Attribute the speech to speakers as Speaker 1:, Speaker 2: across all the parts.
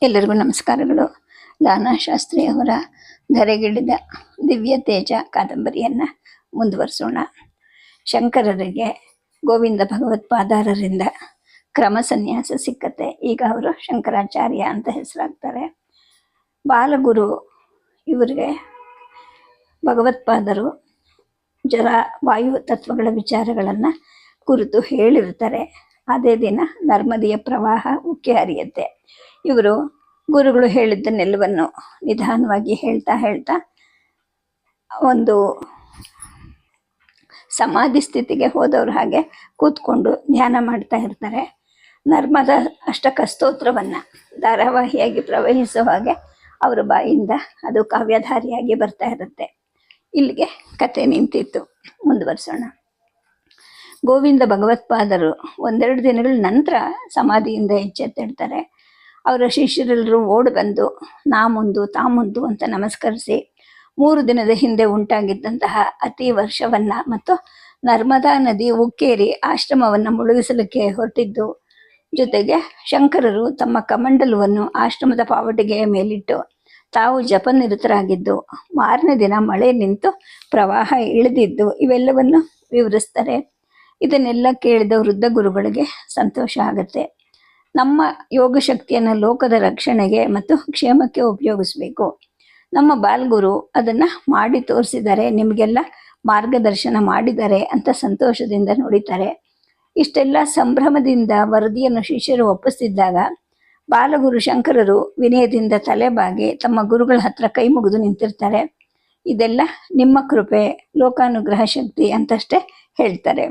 Speaker 1: ಎಲ್ಲರಿಗೂ ನಮಸ್ಕಾರಗಳು. ಲಾನಾ ಶಾಸ್ತ್ರಿ ಅವರ ಧರೆಗಿಳಿದ ದಿವ್ಯ ತೇಜ ಕಾದಂಬರಿಯನ್ನು ಮುಂದುವರಿಸೋಣ. ಶಂಕರರಿಗೆ ಗೋವಿಂದ ಭಗವತ್ಪಾದಾರರಿಂದ ಕ್ರಮ ಸನ್ಯಾಸ ಸಿಕ್ಕತ್ತೆ. ಈಗ ಅವರು ಶಂಕರಾಚಾರ್ಯ ಅಂತ ಹೆಸರಾಗ್ತಾರೆ. ಬಾಲಗುರು ಇವರಿಗೆ ಭಗವತ್ಪಾದರು ಜರ ವಾಯು ತತ್ವಗಳ ವಿಚಾರಗಳನ್ನು ಕುರಿತು ಹೇಳಿರ್ತಾರೆ. ಅದೇ ದಿನ ನರ್ಮದೆಯ ಪ್ರವಾಹ ಉಕ್ಕಿ ಹರಿಯುತ್ತೆ. ಇವರು ಗುರುಗಳು ಹೇಳಿದ್ದನ್ನೆಲ್ಲವನ್ನು ನಿಧಾನವಾಗಿ ಹೇಳ್ತಾ ಒಂದು ಸಮಾಧಿ ಸ್ಥಿತಿಗೆ ಹೋದವ್ರು ಹಾಗೆ ಕೂತ್ಕೊಂಡು ಧ್ಯಾನ ಮಾಡ್ತಾ ಇರ್ತಾರೆ. ನರ್ಮದ ಅಷ್ಟಕ ಸ್ತೋತ್ರವನ್ನು ಧಾರಾವಾಹಿಯಾಗಿ ಪ್ರವಹಿಸೋ ಹಾಗೆ ಅವರ ಬಾಯಿಂದ ಅದು ಕಾವ್ಯಧಾರಿಯಾಗಿ ಬರ್ತಾ ಇರುತ್ತೆ. ಇಲ್ಲಿಗೆ ಕತೆ ನಿಂತಿತ್ತು. ಮುಂದುವರಿಸೋಣ. ಗೋವಿಂದ ಭಗವತ್ಪಾದರು ಒಂದೆರಡು ದಿನಗಳ ನಂತರ ಸಮಾಧಿಯಿಂದ ಎಚ್ಚೆತ್ತಿಡ್ತಾರೆ. ಅವರ ಶಿಷ್ಯರೆಲ್ಲರೂ ಓಡಿ ಬಂದು ನಾ ಮುಂದು ತಾ ಮುಂದು ಅಂತ ನಮಸ್ಕರಿಸಿ 3 ದಿನದ ಹಿಂದೆ ಉಂಟಾಗಿದ್ದಂತಹ ಅತಿ ವರ್ಷವನ್ನು ಮತ್ತು ನರ್ಮದಾ ನದಿ ಉಕ್ಕೇರಿ ಆಶ್ರಮವನ್ನು ಮುಳುಗಿಸಲಿಕ್ಕೆ ಹೊರಟಿದ್ದು, ಜೊತೆಗೆ ಶಂಕರರು ತಮ್ಮ ಕಮಂಡಲವನ್ನು ಆಶ್ರಮದ ಪಾವಟಿಗೆಯ ಮೇಲಿಟ್ಟು ತಾವು ಜಪನಿರತರಾಗಿದ್ದು, ಮಾರನೇ ದಿನ ಮಳೆ ನಿಂತು ಪ್ರವಾಹ ಇಳಿದಿದ್ದು, ಇವೆಲ್ಲವನ್ನು ವಿವರಿಸ್ತಾರೆ. ಇದನ್ನೆಲ್ಲ ಕೇಳಿದ ವೃದ್ಧ ಗುರುಗಳಿಗೆ ಸಂತೋಷ ಆಗುತ್ತೆ. ನಮ್ಮ ಯೋಗ ಶಕ್ತಿಯನ್ನು ಲೋಕದ ರಕ್ಷಣೆಗೆ ಮತ್ತು ಕ್ಷೇಮಕ್ಕೆ ಉಪಯೋಗಿಸ್ಬೇಕು. ನಮ್ಮ ಬಾಲ್ಗುರು ಅದನ್ನು ಮಾಡಿ ತೋರಿಸಿದ್ದಾರೆ, ನಿಮಗೆಲ್ಲ ಮಾರ್ಗದರ್ಶನ ಮಾಡಿದ್ದಾರೆ ಅಂತ ಸಂತೋಷದಿಂದ ನುಡಿತಾರೆ. ಇಷ್ಟೆಲ್ಲ ಸಂಭ್ರಮದಿಂದ ವರದಿಯನ್ನು ಶಿಷ್ಯರು ಒಪ್ಪಿಸಿದ್ದಾಗ ಬಾಲಗುರು ಶಂಕರರು ವಿನಯದಿಂದ ತಲೆಬಾಗಿ ತಮ್ಮ ಗುರುಗಳ ಹತ್ರ ಕೈ ಮುಗಿದು ನಿಂತಿರ್ತಾರೆ. ಇದೆಲ್ಲ ನಿಮ್ಮ ಕೃಪೆ, ಲೋಕಾನುಗ್ರಹ ಶಕ್ತಿ ಅಂತಷ್ಟೇ ಹೇಳ್ತಾರೆ.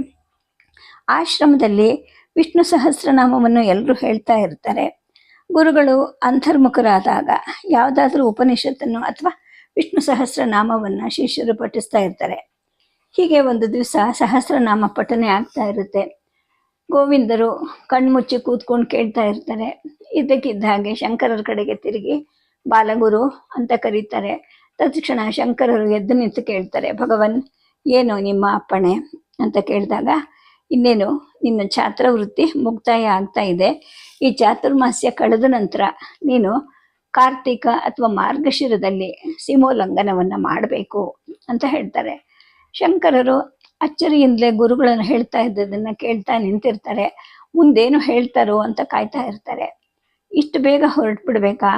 Speaker 1: ಆಶ್ರಮದಲ್ಲಿ ವಿಷ್ಣು ಸಹಸ್ರನಾಮವನ್ನು ಎಲ್ಲರೂ ಹೇಳ್ತಾ ಇರ್ತಾರೆ. ಗುರುಗಳು ಅಂತರ್ಮುಖರಾದಾಗ ಯಾವುದಾದ್ರೂ ಉಪನಿಷತ್ತನ್ನು ಅಥವಾ ವಿಷ್ಣು ಸಹಸ್ರನಾಮವನ್ನು ಶಿಷ್ಯರು ಪಠಿಸ್ತಾ ಇರ್ತಾರೆ. ಹೀಗೆ ಒಂದು ದಿವಸ ಸಹಸ್ರನಾಮ ಪಠನೆ ಆಗ್ತಾ ಇರುತ್ತೆ. ಗೋವಿಂದರು ಕಣ್ಮುಚ್ಚಿ ಕೂತ್ಕೊಂಡು ಕೇಳ್ತಾ ಇರ್ತಾರೆ. ಇದ್ದಕ್ಕಿದ್ದ ಹಾಗೆ ಶಂಕರರ ಕಡೆಗೆ ತಿರುಗಿ ಬಾಲಗುರು ಅಂತ ಕರೀತಾರೆ. ತತ್ಕ್ಷಣ ಶಂಕರರು ಎದ್ದು ನಿಂತು ಕೇಳ್ತಾರೆ, ಭಗವನ್ ಏನು ನಿಮ್ಮ ಅಪ್ಪಣೆ ಅಂತ ಕೇಳಿದಾಗ, ಇನ್ನೇನು ನಿನ್ನ ಛಾತ್ರವೃತ್ತಿ ಮುಕ್ತಾಯ ಆಗ್ತಾ ಇದೆ. ಈ ಚಾತುರ್ಮಾಸ್ಯ ಕಳೆದ ನಂತರ ನೀನು ಕಾರ್ತಿಕ ಅಥವಾ ಮಾರ್ಗಶಿರದಲ್ಲಿ ಸೀಮೋಲ್ಲಂಘನವನ್ನು ಮಾಡಬೇಕು ಅಂತ ಹೇಳ್ತಾರೆ. ಶಂಕರರು ಅಚ್ಚರಿಯಿಂದಲೇ ಗುರುಗಳನ್ನು ಹೇಳ್ತಾ ಇದ್ದದನ್ನು ಕೇಳ್ತಾ ನಿಂತಿರ್ತಾರೆ. ಮುಂದೇನು ಹೇಳ್ತಾರೋ ಅಂತ ಕಾಯ್ತಾ ಇರ್ತಾರೆ. ಇಷ್ಟು ಬೇಗ ಹೊರಟುಬಿಡ್ಬೇಕಾ?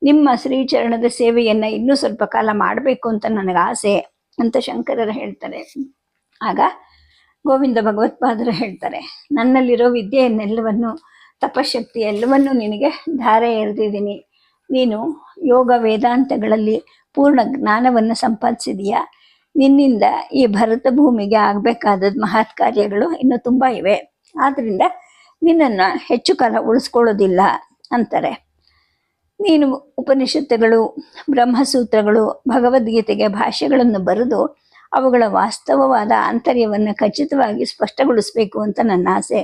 Speaker 1: ನಿಮ್ಮ ಶ್ರೀಚರಣದ ಸೇವೆಯನ್ನು ಇನ್ನೂ ಸ್ವಲ್ಪ ಕಾಲ ಮಾಡಬೇಕು ಅಂತ ನನಗೆ ಆಸೆ ಅಂತ ಶಂಕರರು ಹೇಳ್ತಾರೆ. ಆಗ ಗೋವಿಂದ ಭಗವತ್ಪಾದರು ಹೇಳ್ತಾರೆ, ನನ್ನಲ್ಲಿರೋ ವಿದ್ಯೆಯನ್ನೆಲ್ಲವನ್ನು, ತಪಶಕ್ತಿ ಎಲ್ಲವನ್ನೂ ನಿನಗೆ ಧಾರೆ ಎರೆದಿದ್ದೀನಿ. ನೀನು ಯೋಗ ವೇದಾಂತಗಳಲ್ಲಿ ಪೂರ್ಣ ಜ್ಞಾನವನ್ನು ಸಂಪಾದಿಸಿದೀಯಾ. ನಿನ್ನಿಂದ ಈ ಭರತ ಭೂಮಿಗೆ ಆಗಬೇಕಾದದ್ದು ಮಹತ್ ಕಾರ್ಯಗಳು ಇನ್ನೂ ತುಂಬ ಇವೆ. ಆದ್ದರಿಂದ ನಿನ್ನನ್ನು ಹೆಚ್ಚು ಕಾಲ ಉಳಿಸ್ಕೊಳ್ಳೋದಿಲ್ಲ ಅಂತಾರೆ. ನೀನು ಉಪನಿಷತ್ತುಗಳು, ಬ್ರಹ್ಮಸೂತ್ರಗಳು, ಭಗವದ್ಗೀತೆಗೆ ಭಾಷ್ಯಗಳನ್ನು ಬರೆದು ಅವುಗಳ ವಾಸ್ತವವಾದ ಆಂತರ್ಯವನ್ನು ಖಚಿತವಾಗಿ ಸ್ಪಷ್ಟಗೊಳಿಸಬೇಕು ಅಂತ ನನ್ನ ಆಸೆ.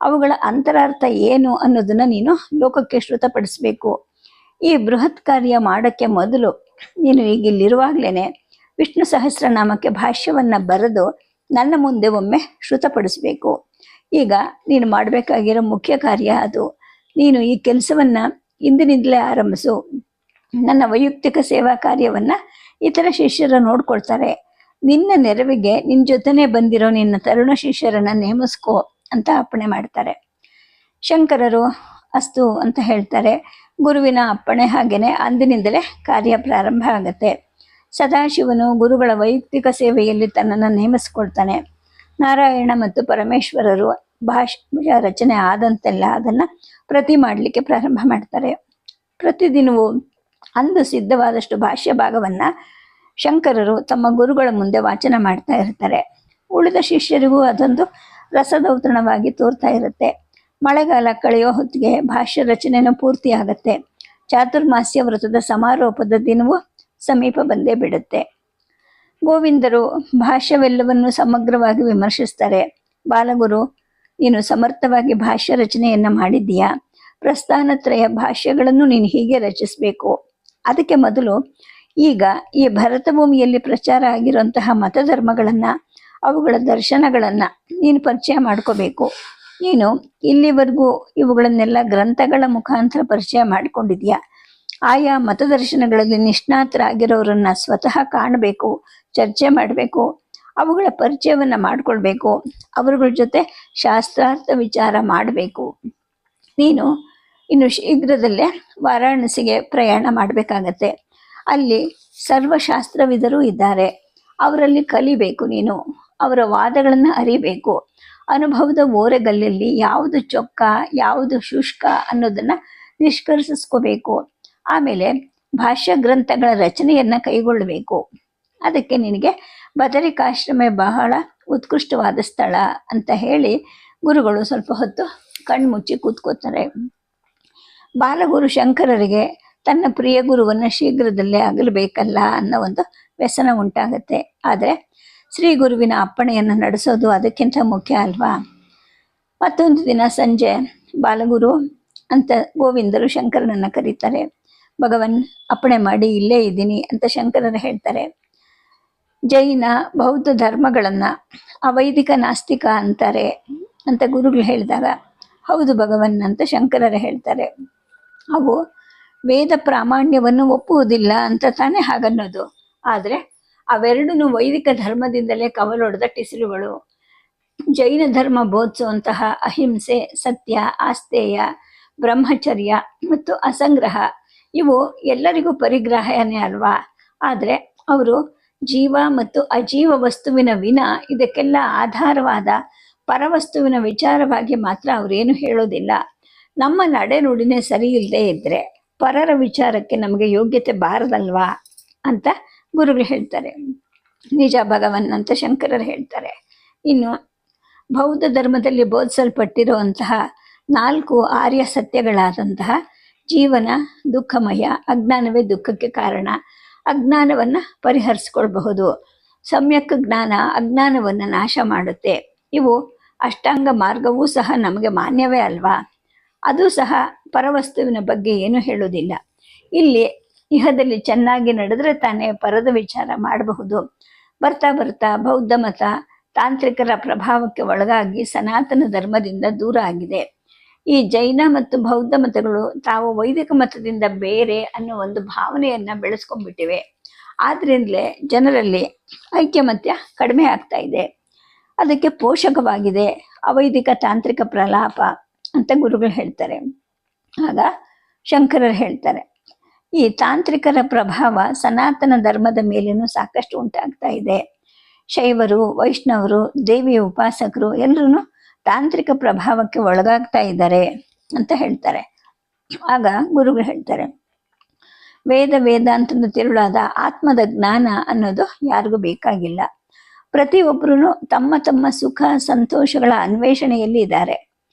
Speaker 1: ಅವುಗಳ ಅಂತರಾರ್ಥ ಏನು ಅನ್ನೋದನ್ನು ನೀನು ಲೋಕಕ್ಕೆ ಶ್ರುತಪಡಿಸಬೇಕು. ಈ ಬೃಹತ್ ಕಾರ್ಯ ಮಾಡೋಕ್ಕೆ ಮೊದಲು ನೀನು ಈಗಿಲ್ಲಿರುವಾಗಲೇ ವಿಷ್ಣು ಸಹಸ್ರನಾಮಕ್ಕೆ ಭಾಷ್ಯವನ್ನು ಬರೆದು ನನ್ನ ಮುಂದೆ ಒಮ್ಮೆ ಶ್ರುತಪಡಿಸಬೇಕು. ಈಗ ನೀನು ಮಾಡಬೇಕಾಗಿರೋ ಮುಖ್ಯ ಕಾರ್ಯ ಅದು. ನೀನು ಈ ಕೆಲಸವನ್ನು ಇಂದಿನಿಂದಲೇ ಆರಂಭಿಸು. ನನ್ನ ವೈಯಕ್ತಿಕ ಸೇವಾ ಕಾರ್ಯವನ್ನು ಇತರ ಶಿಷ್ಯರು ನೋಡ್ಕೊಳ್ತಾರೆ. ನಿನ್ನ ನೆರವಿಗೆ ನಿನ್ನ ಜೊತೆನೇ ಬಂದಿರೋ ನಿನ್ನ ತರುಣ ಶಿಷ್ಯರನ್ನು ನೇಮಿಸ್ಕೋ ಅಂತ ಅಪ್ಪಣೆ ಮಾಡ್ತಾರೆ. ಶಂಕರರು ಅಸ್ತು ಅಂತ ಹೇಳ್ತಾರೆ. ಗುರುವಿನ ಅಪ್ಪಣೆ ಹಾಗೇನೆ ಅಂದಿನಿಂದಲೇ ಕಾರ್ಯ ಪ್ರಾರಂಭ ಆಗುತ್ತೆ. ಸದಾಶಿವನು ಗುರುಗಳ ವೈಯಕ್ತಿಕ ಸೇವೆಯಲ್ಲಿ ತನ್ನನ್ನು ನೇಮಿಸ್ಕೊಳ್ತಾನೆ. ನಾರಾಯಣ ಮತ್ತು ಪರಮೇಶ್ವರರು ಭಾಷೆ ರಚನೆ ಆದಂತೆಲ್ಲ ಅದನ್ನು ಪ್ರತಿ ಮಾಡಲಿಕ್ಕೆ ಪ್ರಾರಂಭ ಮಾಡ್ತಾರೆ. ಪ್ರತಿದಿನವೂ ಅಂದು ಸಿದ್ಧವಾದಷ್ಟು ಭಾಷ್ಯ ಭಾಗವನ್ನು ಶಂಕರರು ತಮ್ಮ ಗುರುಗಳ ಮುಂದೆ ವಾಚನ ಮಾಡ್ತಾ ಇರ್ತಾರೆ. ಉಳಿದ ಶಿಷ್ಯರಿಗೂ ಅದೊಂದು ರಸದೌತಣವಾಗಿ ತೋರ್ತಾ ಇರುತ್ತೆ. ಮಳೆಗಾಲ ಕಳೆಯೋ ಹೊತ್ತಿಗೆ ಭಾಷ್ಯ ರಚನೆಯೂ ಪೂರ್ತಿ ಆಗುತ್ತೆ. ಚಾತುರ್ಮಾಸ್ಯ ವ್ರತದ ಸಮಾರೋಪದ ದಿನವೂ ಸಮೀಪ ಬಂದೇ ಬಿಡುತ್ತೆ. ಗೋವಿಂದರು ಭಾಷ್ಯವೆಲ್ಲವನ್ನು ಸಮಗ್ರವಾಗಿ ವಿಮರ್ಶಿಸ್ತಾರೆ. ಬಾಲಗುರು, ನೀನು ಸಮರ್ಥವಾಗಿ ಭಾಷ್ಯ ರಚನೆಯನ್ನು ಮಾಡಿದ್ದೀಯಾ. ಪ್ರಸ್ಥಾನತ್ರಯ ಭಾಷ್ಯಗಳನ್ನು ನೀನು ಹೀಗೆ ರಚಿಸಬೇಕು. ಅದಕ್ಕೆ ಮೊದಲು ಈಗ ಈ ಭರತ ಭೂಮಿಯಲ್ಲಿ ಪ್ರಚಾರ ಆಗಿರುವಂತಹ ಮತಧರ್ಮಗಳನ್ನು, ಅವುಗಳ ದರ್ಶನಗಳನ್ನು ನೀನು ಪರಿಚಯ ಮಾಡ್ಕೋಬೇಕು. ನೀನು ಇಲ್ಲಿವರೆಗೂ ಇವುಗಳನ್ನೆಲ್ಲ ಗ್ರಂಥಗಳ ಮುಖಾಂತರ ಪರಿಚಯ ಮಾಡಿಕೊಂಡಿದ್ಯಾ. ಆಯಾ ಮತದರ್ಶನಗಳಲ್ಲಿ ನಿಷ್ಣಾತರಾಗಿರೋರನ್ನ ಸ್ವತಃ ಕಾಣಬೇಕು, ಚರ್ಚೆ ಮಾಡಬೇಕು, ಅವುಗಳ ಪರಿಚಯವನ್ನ ಮಾಡಿಕೊಳ್ಬೇಕು, ಅವರುಗಳ ಜೊತೆ ಶಾಸ್ತ್ರಾರ್ಥ ವಿಚಾರ ಮಾಡಬೇಕು. ನೀನು ಇನ್ನು ಶೀಘ್ರದಲ್ಲೇ ವಾರಾಣಸಿಗೆ ಪ್ರಯಾಣ ಮಾಡಬೇಕಾಗತ್ತೆ. ಅಲ್ಲಿ ಸರ್ವಶಾಸ್ತ್ರವಿದರು ಇದ್ದಾರೆ, ಅವರಲ್ಲಿ ಕಲಿಬೇಕು. ನೀನು ಅವರ ವಾದಗಳನ್ನು ಅರಿಬೇಕು. ಅನುಭವದ ಓರೆಗಲ್ಲಲ್ಲಿ ಯಾವುದು ಚೊಕ್ಕ ಯಾವುದು ಶುಷ್ಕ ಅನ್ನೋದನ್ನ ನಿಷ್ಕರ್ಷಿಸ್ಕೋಬೇಕು. ಆಮೇಲೆ ಭಾಷ್ಯ ಗ್ರಂಥಗಳ ರಚನೆಯನ್ನ ಕೈಗೊಳ್ಳಬೇಕು. ಅದಕ್ಕೆ ನಿನಗೆ ಬದರಿಕಾಶ್ರಮ ಬಹಳ ಉತ್ಕೃಷ್ಟವಾದ ಸ್ಥಳ ಅಂತ ಹೇಳಿ ಗುರುಗಳು ಸ್ವಲ್ಪ ಹೊತ್ತು ಕಣ್ಮುಚ್ಚಿ ಕೂತ್ಕೋತಾರೆ. ಬಾಲಗುರು ಶಂಕರರಿಗೆ ತನ್ನ ಪ್ರಿಯ ಗುರುವನ್ನು ಶೀಘ್ರದಲ್ಲೇ ಅಗಲಬೇಕಲ್ಲ ಅನ್ನೋ ಒಂದು ವ್ಯಸನ ಉಂಟಾಗತ್ತೆ. ಆದರೆ ಶ್ರೀ ಗುರುವಿನ ಅಪ್ಪಣೆಯನ್ನು ನಡೆಸೋದು ಅದಕ್ಕಿಂತ ಮುಖ್ಯ ಅಲ್ವಾ. ಮತ್ತೊಂದು ದಿನ ಸಂಜೆ ಬಾಲಗುರು ಅಂತ ಗೋವಿಂದರು ಶಂಕರನನ್ನು ಕರೀತಾರೆ. ಭಗವನ್ ಅಪ್ಪಣೆ ಮಾಡಿ ಇಲ್ಲೇ ಇದ್ದೀನಿ ಅಂತ ಶಂಕರರು ಹೇಳ್ತಾರೆ. ಜೈನ ಬೌದ್ಧ ಧರ್ಮಗಳನ್ನು ಅವೈದಿಕ ನಾಸ್ತಿಕ ಅಂತಾರೆ ಅಂತ ಗುರುಗಳು ಹೇಳಿದಾಗ, ಹೌದು ಭಗವನ್ ಅಂತ ಶಂಕರರು ಹೇಳ್ತಾರೆ. ಅವು ವೇದ ಪ್ರಾಮಾಣ್ಯವನ್ನು ಒಪ್ಪುವುದಿಲ್ಲ ಅಂತ ತಾನೇ ಹಾಗನ್ನೋದು. ಆದರೆ ಅವೆರಡೂ ವೈದಿಕ ಧರ್ಮದಿಂದಲೇ ಕವಲೊಡೆದ ಟಿಸಿಲುಗಳು. ಜೈನ ಧರ್ಮ ಬೋಧಿಸುವಂತಹ ಅಹಿಂಸೆ, ಸತ್ಯ, ಆಸ್ತೇಯ, ಬ್ರಹ್ಮಚರ್ಯ ಮತ್ತು ಅಸಂಗ್ರಹ ಇವು ಎಲ್ಲರಿಗೂ ಪರಿಗ್ರಾಹ್ಯನೇ ಅಲ್ವಾ. ಆದರೆ ಅವರು ಜೀವ ಮತ್ತು ಅಜೀವ ವಸ್ತುವಿನ ವಿನ ಇದಕ್ಕೆಲ್ಲ ಆಧಾರವಾದ ಪರವಸ್ತುವಿನ ವಿಚಾರವಾಗಿ ಮಾತ್ರ ಅವರೇನು ಹೇಳೋದಿಲ್ಲ. ನಮ್ಮ ನಡೆನುಡಿನೇ ಸರಿ ಇಲ್ಲದೆ ಇದ್ದರೆ ಪರರ ವಿಚಾರಕ್ಕೆ ನಮಗೆ ಯೋಗ್ಯತೆ ಬಾರದಲ್ವಾ ಅಂತ ಗುರುಗಳು ಹೇಳ್ತಾರೆ. ನಿಜ ಭಗವನ್ ಅಂತ ಶಂಕರರು ಹೇಳ್ತಾರೆ. ಇನ್ನು ಬೌದ್ಧ ಧರ್ಮದಲ್ಲಿ ಬೋಧಿಸಲ್ಪಟ್ಟಿರುವಂತಹ 4 ಆರ್ಯ ಸತ್ಯಗಳಾದಂತಹ ಜೀವನ ದುಃಖಮಯ, ಅಜ್ಞಾನವೇ ದುಃಖಕ್ಕೆ ಕಾರಣ, ಅಜ್ಞಾನವನ್ನು ಪರಿಹರಿಸ್ಕೊಳ್ಬಹುದು, ಸಮ್ಯಕ್ ಜ್ಞಾನ ಅಜ್ಞಾನವನ್ನು ನಾಶ ಮಾಡುತ್ತೆ, ಇವು ಅಷ್ಟಾಂಗ ಮಾರ್ಗವೂ ಸಹ ನಮಗೆ ಮಾನ್ಯವೇ ಅಲ್ವಾ. ಅದು ಸಹ ಪರವಸ್ತುವಿನ ಬಗ್ಗೆ ಏನು ಹೇಳೋದಿಲ್ಲ. ಇಲ್ಲಿ ಇಹದಲ್ಲಿ ಚೆನ್ನಾಗಿ ನಡೆದ್ರೆ ತಾನೇ ಪರದ ವಿಚಾರ ಮಾಡಬಹುದು. ಬರ್ತಾ ಬರ್ತಾ ಬೌದ್ಧ ಮತ ತಾಂತ್ರಿಕರ ಪ್ರಭಾವಕ್ಕೆ ಒಳಗಾಗಿ ಸನಾತನ ಧರ್ಮದಿಂದ ದೂರ ಆಗಿದೆ. ಈ ಜೈನ ಮತ್ತು ಬೌದ್ಧ ಮತಗಳು ತಾವು ವೈದಿಕ ಮತದಿಂದ ಬೇರೆ ಅನ್ನೋ ಒಂದು ಭಾವನೆಯನ್ನ ಬೆಳೆಸ್ಕೊಂಡ್ಬಿಟ್ಟಿವೆ. ಆದ್ರಿಂದಲೇ ಜನರಲ್ಲಿ ಐಕ್ಯಮತ್ಯ ಕಡಿಮೆ ಆಗ್ತಾ ಇದೆ. ಅದಕ್ಕೆ ಪೋಷಕವಾಗಿದೆ ಅವೈದಿಕ ತಾಂತ್ರಿಕ ಪ್ರಲಾಪ ಅಂತ ಗುರುಗಳು ಹೇಳ್ತಾರೆ. ಆಗ ಶಂಕರರು ಹೇಳ್ತಾರೆ, ಈ ತಾಂತ್ರಿಕರ ಪ್ರಭಾವ ಸನಾತನ ಧರ್ಮದ ಮೇಲೇನೂ ಸಾಕಷ್ಟು ಉಂಟಾಗ್ತಾ ಇದೆ. ಶೈವರು, ವೈಷ್ಣವರು, ದೇವಿಯ ಉಪಾಸಕರು ಎಲ್ಲರೂ ತಾಂತ್ರಿಕ ಪ್ರಭಾವಕ್ಕೆ ಒಳಗಾಗ್ತಾ ಇದ್ದಾರೆ ಅಂತ ಹೇಳ್ತಾರೆ. ಆಗ ಗುರುಗಳು ಹೇಳ್ತಾರೆ, ವೇದಾಂತದ ತಿರುಳಾದ ಆತ್ಮದ ಜ್ಞಾನ ಅನ್ನೋದು ಯಾರಿಗೂ ಬೇಕಾಗಿಲ್ಲ. ಪ್ರತಿಯೊಬ್ಬರೂ ತಮ್ಮ ತಮ್ಮ ಸುಖ ಸಂತೋಷಗಳ ಅನ್ವೇಷಣೆಯಲ್ಲಿ ಇದ್ದಾರೆ.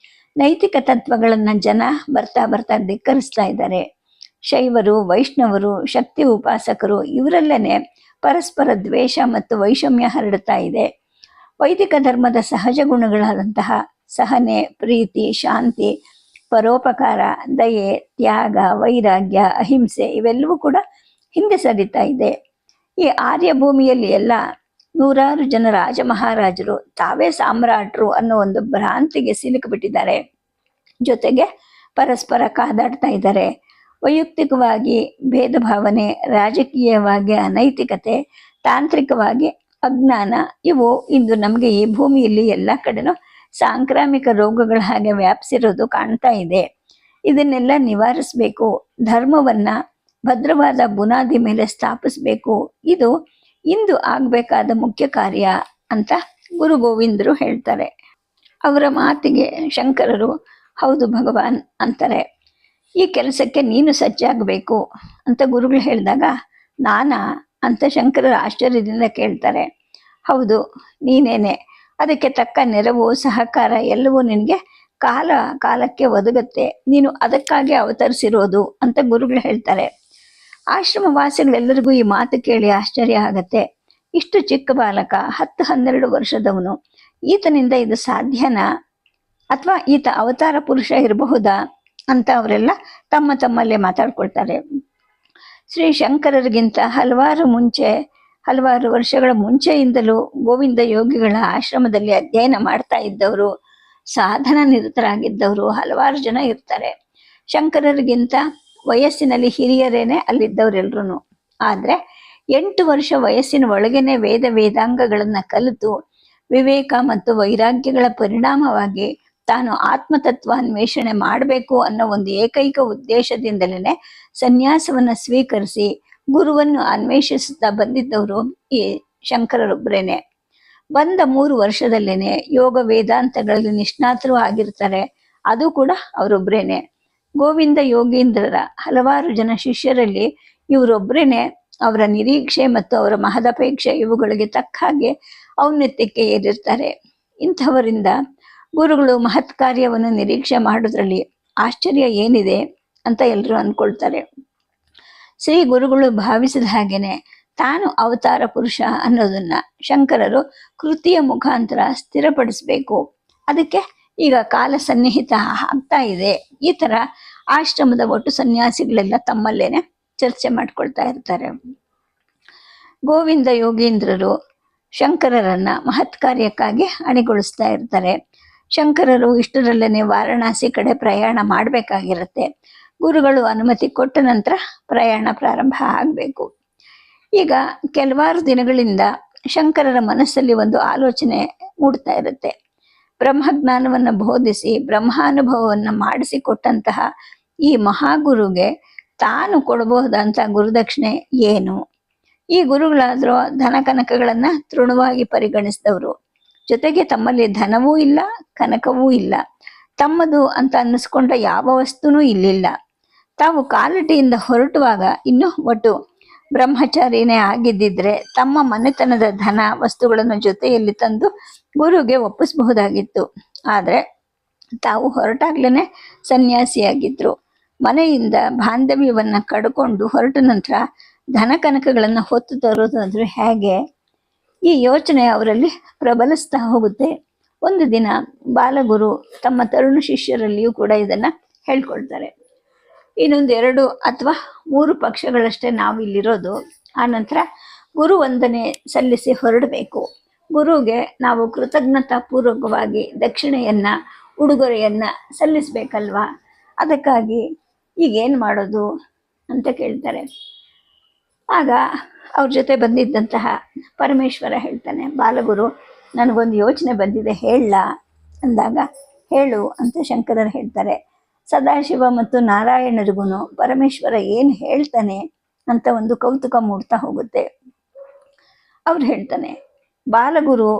Speaker 1: ನೈತಿಕ ತತ್ವಗಳನ್ನು ಜನ ಬರ್ತಾ ಬರ್ತಾ ಧಿಕ್ಕರಿಸ್ತಾ ಇದ್ದಾರೆ. ಶೈವರು, ವೈಷ್ಣವರು, ಶಕ್ತಿ ಉಪಾಸಕರು ಇವರಲ್ಲೇನೆ ಪರಸ್ಪರ ದ್ವೇಷ ಮತ್ತು ವೈಷಮ್ಯ ಹರಡುತ್ತಾ ಇದೆ. ವೈದಿಕ ಧರ್ಮದ ಸಹಜ ಗುಣಗಳಾದಂತಹ ಸಹನೆ, ಪ್ರೀತಿ, ಶಾಂತಿ, ಪರೋಪಕಾರ, ದಯೆ, ತ್ಯಾಗ, ವೈರಾಗ್ಯ, ಅಹಿಂಸೆ ಇವೆಲ್ಲವೂ ಕೂಡ ಹಿಂದೆ ಸರಿತಾ ಇದೆ. ಈ ಆರ್ಯ ಭೂಮಿಯಲ್ಲಿ ಎಲ್ಲ 100 ಜನ ರಾಜ ಮಹಾರಾಜರು ತಾವೇ ಸಾಮ್ರಾಟರು ಅನ್ನೋ ಒಂದು ಭ್ರಾಂತಿಗೆ ಸಿಲುಕಿಬಿಟ್ಟಿದ್ದಾರೆ. ಜೊತೆಗೆ ಪರಸ್ಪರ ಕಾದಾಡ್ತಾ ಇದ್ದಾರೆ. ವೈಯಕ್ತಿಕವಾಗಿ ಭೇದ ಭಾವನೆ, ರಾಜಕೀಯವಾಗಿ ಅನೈತಿಕತೆ, ತಾಂತ್ರಿಕವಾಗಿ ಅಜ್ಞಾನ ಇವು ಇಂದು ನಮಗೆ ಈ ಭೂಮಿಯಲ್ಲಿ ಎಲ್ಲ ಕಡೆನೂ ಸಾಂಕ್ರಾಮಿಕ ರೋಗಗಳ ಹಾಗೆ ವ್ಯಾಪಿಸಿರೋದು ಕಾಣ್ತಾ ಇದೆ. ಇದನ್ನೆಲ್ಲ ನಿವಾರಿಸಬೇಕು, ಧರ್ಮವನ್ನ ಭದ್ರವಾದ ಬುನಾದಿ ಮೇಲೆ ಸ್ಥಾಪಿಸಬೇಕು. ಇದು ಇಂದು ಆಗಬೇಕಾದ ಮುಖ್ಯ ಕಾರ್ಯ ಅಂತ ಗುರು ಗೋವಿಂದರು ಹೇಳ್ತಾರೆ. ಅವರ ಮಾತಿಗೆ ಶಂಕರರು ಹೌದು ಭಗವಾನ್ ಅಂತಾರೆ. ಈ ಕೆಲಸಕ್ಕೆ ನೀನು ಸಜ್ಜಾಗಬೇಕು ಅಂತ ಗುರುಗಳು ಹೇಳಿದಾಗ, ನಾನಾ ಅಂತ ಶಂಕರರು ಆಶ್ಚರ್ಯದಿಂದ ಕೇಳ್ತಾರೆ. ಹೌದು, ನೀನೇನೆ. ಅದಕ್ಕೆ ತಕ್ಕ ನೆರವು, ಸಹಕಾರ ಎಲ್ಲವೂ ನಿನಗೆ ಕಾಲಕ್ಕೆ ಒದಗುತ್ತೆ. ನೀನು ಅದಕ್ಕಾಗಿ ಅವತರಿಸಿರೋದು ಅಂತ ಗುರುಗಳು ಹೇಳ್ತಾರೆ. ಆಶ್ರಮವಾಸಿಗಳೆಲ್ಲರಿಗೂ ಈ ಮಾತು ಕೇಳಿ ಆಶ್ಚರ್ಯ ಆಗತ್ತೆ. ಇಷ್ಟು ಚಿಕ್ಕ ಬಾಲಕ, 10-12 ವರ್ಷದವನು, ಈತನಿಂದ ಇದು ಸಾಧ್ಯನಾ? ಅಥವಾ ಈತ ಅವತಾರ ಪುರುಷ ಇರಬಹುದಾ ಅಂತ ಅವರೆಲ್ಲ ತಮ್ಮಲ್ಲೇ ಮಾತಾಡ್ಕೊಳ್ತಾರೆ. ಶ್ರೀ ಶಂಕರರಿಗಿಂತ ಹಲವಾರು ವರ್ಷಗಳ ಮುಂಚೆಯಿಂದಲೂ ಗೋವಿಂದ ಯೋಗಿಗಳ ಆಶ್ರಮದಲ್ಲಿ ಅಧ್ಯಯನ ಮಾಡ್ತಾ ಇದ್ದವರು, ಸಾಧನ ನಿರತರಾಗಿದ್ದವರು ಹಲವಾರು ಜನ ಇರ್ತಾರೆ. ಶಂಕರರಿಗಿಂತ ವಯಸ್ಸಿನಲ್ಲಿ ಹಿರಿಯರೇನೆ ಅಲ್ಲಿದ್ದವರೆಲ್ರೂ. ಆದ್ರೆ 8 ವರ್ಷ ವಯಸ್ಸಿನ ಒಳಗೇನೆ ವೇದಾಂಗಗಳನ್ನ ಕಲಿತು ವಿವೇಕ ಮತ್ತು ವೈರಾಗ್ಯಗಳ ಪರಿಣಾಮವಾಗಿ ತಾನು ಆತ್ಮತತ್ವಾನ್ವೇಷಣೆ ಮಾಡಬೇಕು ಅನ್ನೋ ಒಂದು ಏಕೈಕ ಉದ್ದೇಶದಿಂದಲೇ ಸನ್ಯಾಸವನ್ನ ಸ್ವೀಕರಿಸಿ ಗುರುವನ್ನು ಅನ್ವೇಷಿಸುತ್ತಾ ಬಂದಿದ್ದವರು ಈ ಶಂಕರರೊಬ್ಬರೇನೆ. ಬಂದ 3 ವರ್ಷದಲ್ಲೇನೆ ಯೋಗ ವೇದಾಂತಗಳಲ್ಲಿ ನಿಷ್ಣಾತರು ಆಗಿರ್ತಾರೆ. ಅದು ಕೂಡ ಅವರೊಬ್ಬರೇನೆ. ಗೋವಿಂದ ಯೋಗೀಂದ್ರರ ಹಲವಾರು ಜನ ಶಿಷ್ಯರಲ್ಲಿ ಇವರೊಬ್ಬರೇನೆ ಅವರ ನಿರೀಕ್ಷೆ ಮತ್ತು ಅವರ ಮಹದಪೇಕ್ಷೆ ಇವುಗಳಿಗೆ ತಕ್ಕ ಹಾಗೆ ಔನ್ನತ್ಯಕ್ಕೆ ಏರಿರ್ತಾರೆ. ಇಂಥವರಿಂದ ಗುರುಗಳು ಮಹತ್ ಕಾರ್ಯವನ್ನು ನಿರೀಕ್ಷೆ ಮಾಡೋದ್ರಲ್ಲಿ ಆಶ್ಚರ್ಯ ಏನಿದೆ ಅಂತ ಎಲ್ಲರೂ ಅಂದ್ಕೊಳ್ತಾರೆ. ಶ್ರೀ ಗುರುಗಳು ಭಾವಿಸಿದ ಹಾಗೇನೆ ತಾನು ಅವತಾರ ಪುರುಷ ಅನ್ನೋದನ್ನ ಶಂಕರರು ಕೃತಿಯ ಮುಖಾಂತರ ಸ್ಥಿರಪಡಿಸ್ಬೇಕು. ಅದಕ್ಕೆ ಈಗ ಕಾಲ ಸನ್ನಿಹಿತ ಆಗ್ತಾ ಇದೆ. ಈ ತರ ಆಶ್ರಮದ ಒಟ್ಟು ಸನ್ಯಾಸಿಗಳೆಲ್ಲ ತಮ್ಮಲ್ಲೇನೆ ಚರ್ಚೆ ಮಾಡ್ಕೊಳ್ತಾ ಇರ್ತಾರೆ. ಗೋವಿಂದ ಯೋಗೀಂದ್ರರು ಶಂಕರರನ್ನ ಮಹತ್ ಕಾರ್ಯಕ್ಕಾಗಿ ಅಣಿಗೊಳಿಸ್ತಾ ಇರ್ತಾರೆ. ಶಂಕರರು ಇಷ್ಟರಲ್ಲೇನೆ ವಾರಣಾಸಿ ಕಡೆ ಪ್ರಯಾಣ ಮಾಡಬೇಕಾಗಿರುತ್ತೆ. ಗುರುಗಳು ಅನುಮತಿ ಕೊಟ್ಟ ನಂತರ ಪ್ರಯಾಣ ಪ್ರಾರಂಭ ಆಗಬೇಕು. ಈಗ ಕೆಲವಾರು ದಿನಗಳಿಂದ ಶಂಕರರ ಮನಸ್ಸಲ್ಲಿ ಒಂದು ಆಲೋಚನೆ ಮೂಡ್ತಾ ಇರುತ್ತೆ. ಬ್ರಹ್ಮಜ್ಞಾನವನ್ನು ಬೋಧಿಸಿ ಬ್ರಹ್ಮಾನುಭವವನ್ನು ಮಾಡಿಸಿಕೊಟ್ಟಂತಹ ಈ ಮಹಾಗುರುಗೆ ತಾನು ಕೊಡಬಹುದಂತ ಗುರುದಕ್ಷಿಣೆ ಏನು? ಈ ಗುರುಗಳಾದರೂ ಧನ ಕನಕಗಳನ್ನ ತೃಣವಾಗಿ ಪರಿಗಣಿಸಿದವರು. ಜೊತೆಗೆ ತಮ್ಮಲ್ಲಿ ಧನವೂ ಇಲ್ಲ, ಕನಕವೂ ಇಲ್ಲ. ತಮ್ಮದು ಅಂತ ಅನ್ನಿಸ್ಕೊಂಡ ಯಾವ ವಸ್ತುನೂ ಇಲ್ಲಿಲ್ಲ. ತಾವು ಕಾಲಟಿಯಿಂದ ಹೊರಟುವಾಗ ಇನ್ನು ಒಟ್ಟು ಬ್ರಹ್ಮಚಾರಿನೇ ಆಗಿದ್ದಿದ್ರೆ ತಮ್ಮ ಮನೆತನದ ಧನ ವಸ್ತುಗಳನ್ನು ಜೊತೆಯಲ್ಲಿ ತಂದು ಗುರುಗೆ ಒಪ್ಪಿಸಬಹುದಾಗಿತ್ತು. ಆದ್ರೆ ತಾವು ಹೊರಟಾಗ್ಲೇನೆ ಸನ್ಯಾಸಿಯಾಗಿದ್ರು. ಮನೆಯಿಂದ ಬಾಂಧವ್ಯವನ್ನ ಕಡ್ಕೊಂಡು ಹೊರಟ ನಂತರ ಧನ ಕನಕಗಳನ್ನ ಹೊತ್ತು ತರೋದಾದ್ರೆ ಹೇಗೆ? ಈ ಯೋಚನೆ ಅವರಲ್ಲಿ ಪ್ರಬಲಿಸ್ತಾ ಹೋಗುತ್ತೆ. ಒಂದು ದಿನ ಬಾಲಗುರು ತಮ್ಮ ತರುಣ ಶಿಷ್ಯರಲ್ಲಿಯೂ ಕೂಡ ಇದನ್ನ ಹೇಳ್ಕೊಳ್ತಾರೆ. ಇನ್ನೊಂದು 2 ಅಥವಾ 3 ಪಕ್ಷಗಳಷ್ಟೇ ನಾವು ಇಲ್ಲಿರೋದು. ಆನಂತರ ಗುರು ವಂದನೆ ಸಲ್ಲಿಸಿ ಹೊರಡಬೇಕು. ಗುರುಗೆ ನಾವು ಕೃತಜ್ಞತಾ ಪೂರ್ವಕವಾಗಿ ದಕ್ಷಿಣೆಯನ್ನ ಉಡುಗೊರೆಯನ್ನ ಸಲ್ಲಿಸ್ಬೇಕಲ್ವಾ? ಅದಕ್ಕಾಗಿ ಈಗೇನು ಮಾಡೋದು ಅಂತ ಕೇಳ್ತಾರೆ. ಆಗ ಅವ್ರ ಜೊತೆ ಬಂದಿದ್ದಂತಹ ಪರಮೇಶ್ವರ ಹೇಳ್ತಾನೆ, ಬಾಲಗುರು ನನಗೊಂದು ಯೋಚನೆ ಬಂದಿದೆ, ಹೇಳ ಅಂದಾಗ ಹೇಳು ಅಂತ ಶಂಕರರು ಹೇಳ್ತಾರೆ. ಸದಾಶಿವ ಮತ್ತು ನಾರಾಯಣರಿಗೂ ಪರಮೇಶ್ವರ ಏನು ಹೇಳ್ತಾನೆ ಅಂತ ಒಂದು ಕೌತುಕ ಮೂಡ್ತಾ ಹೋಗುತ್ತೆ. ಅವ್ರು ಹೇಳ್ತಾನೆ, ಬಾಲಗುರು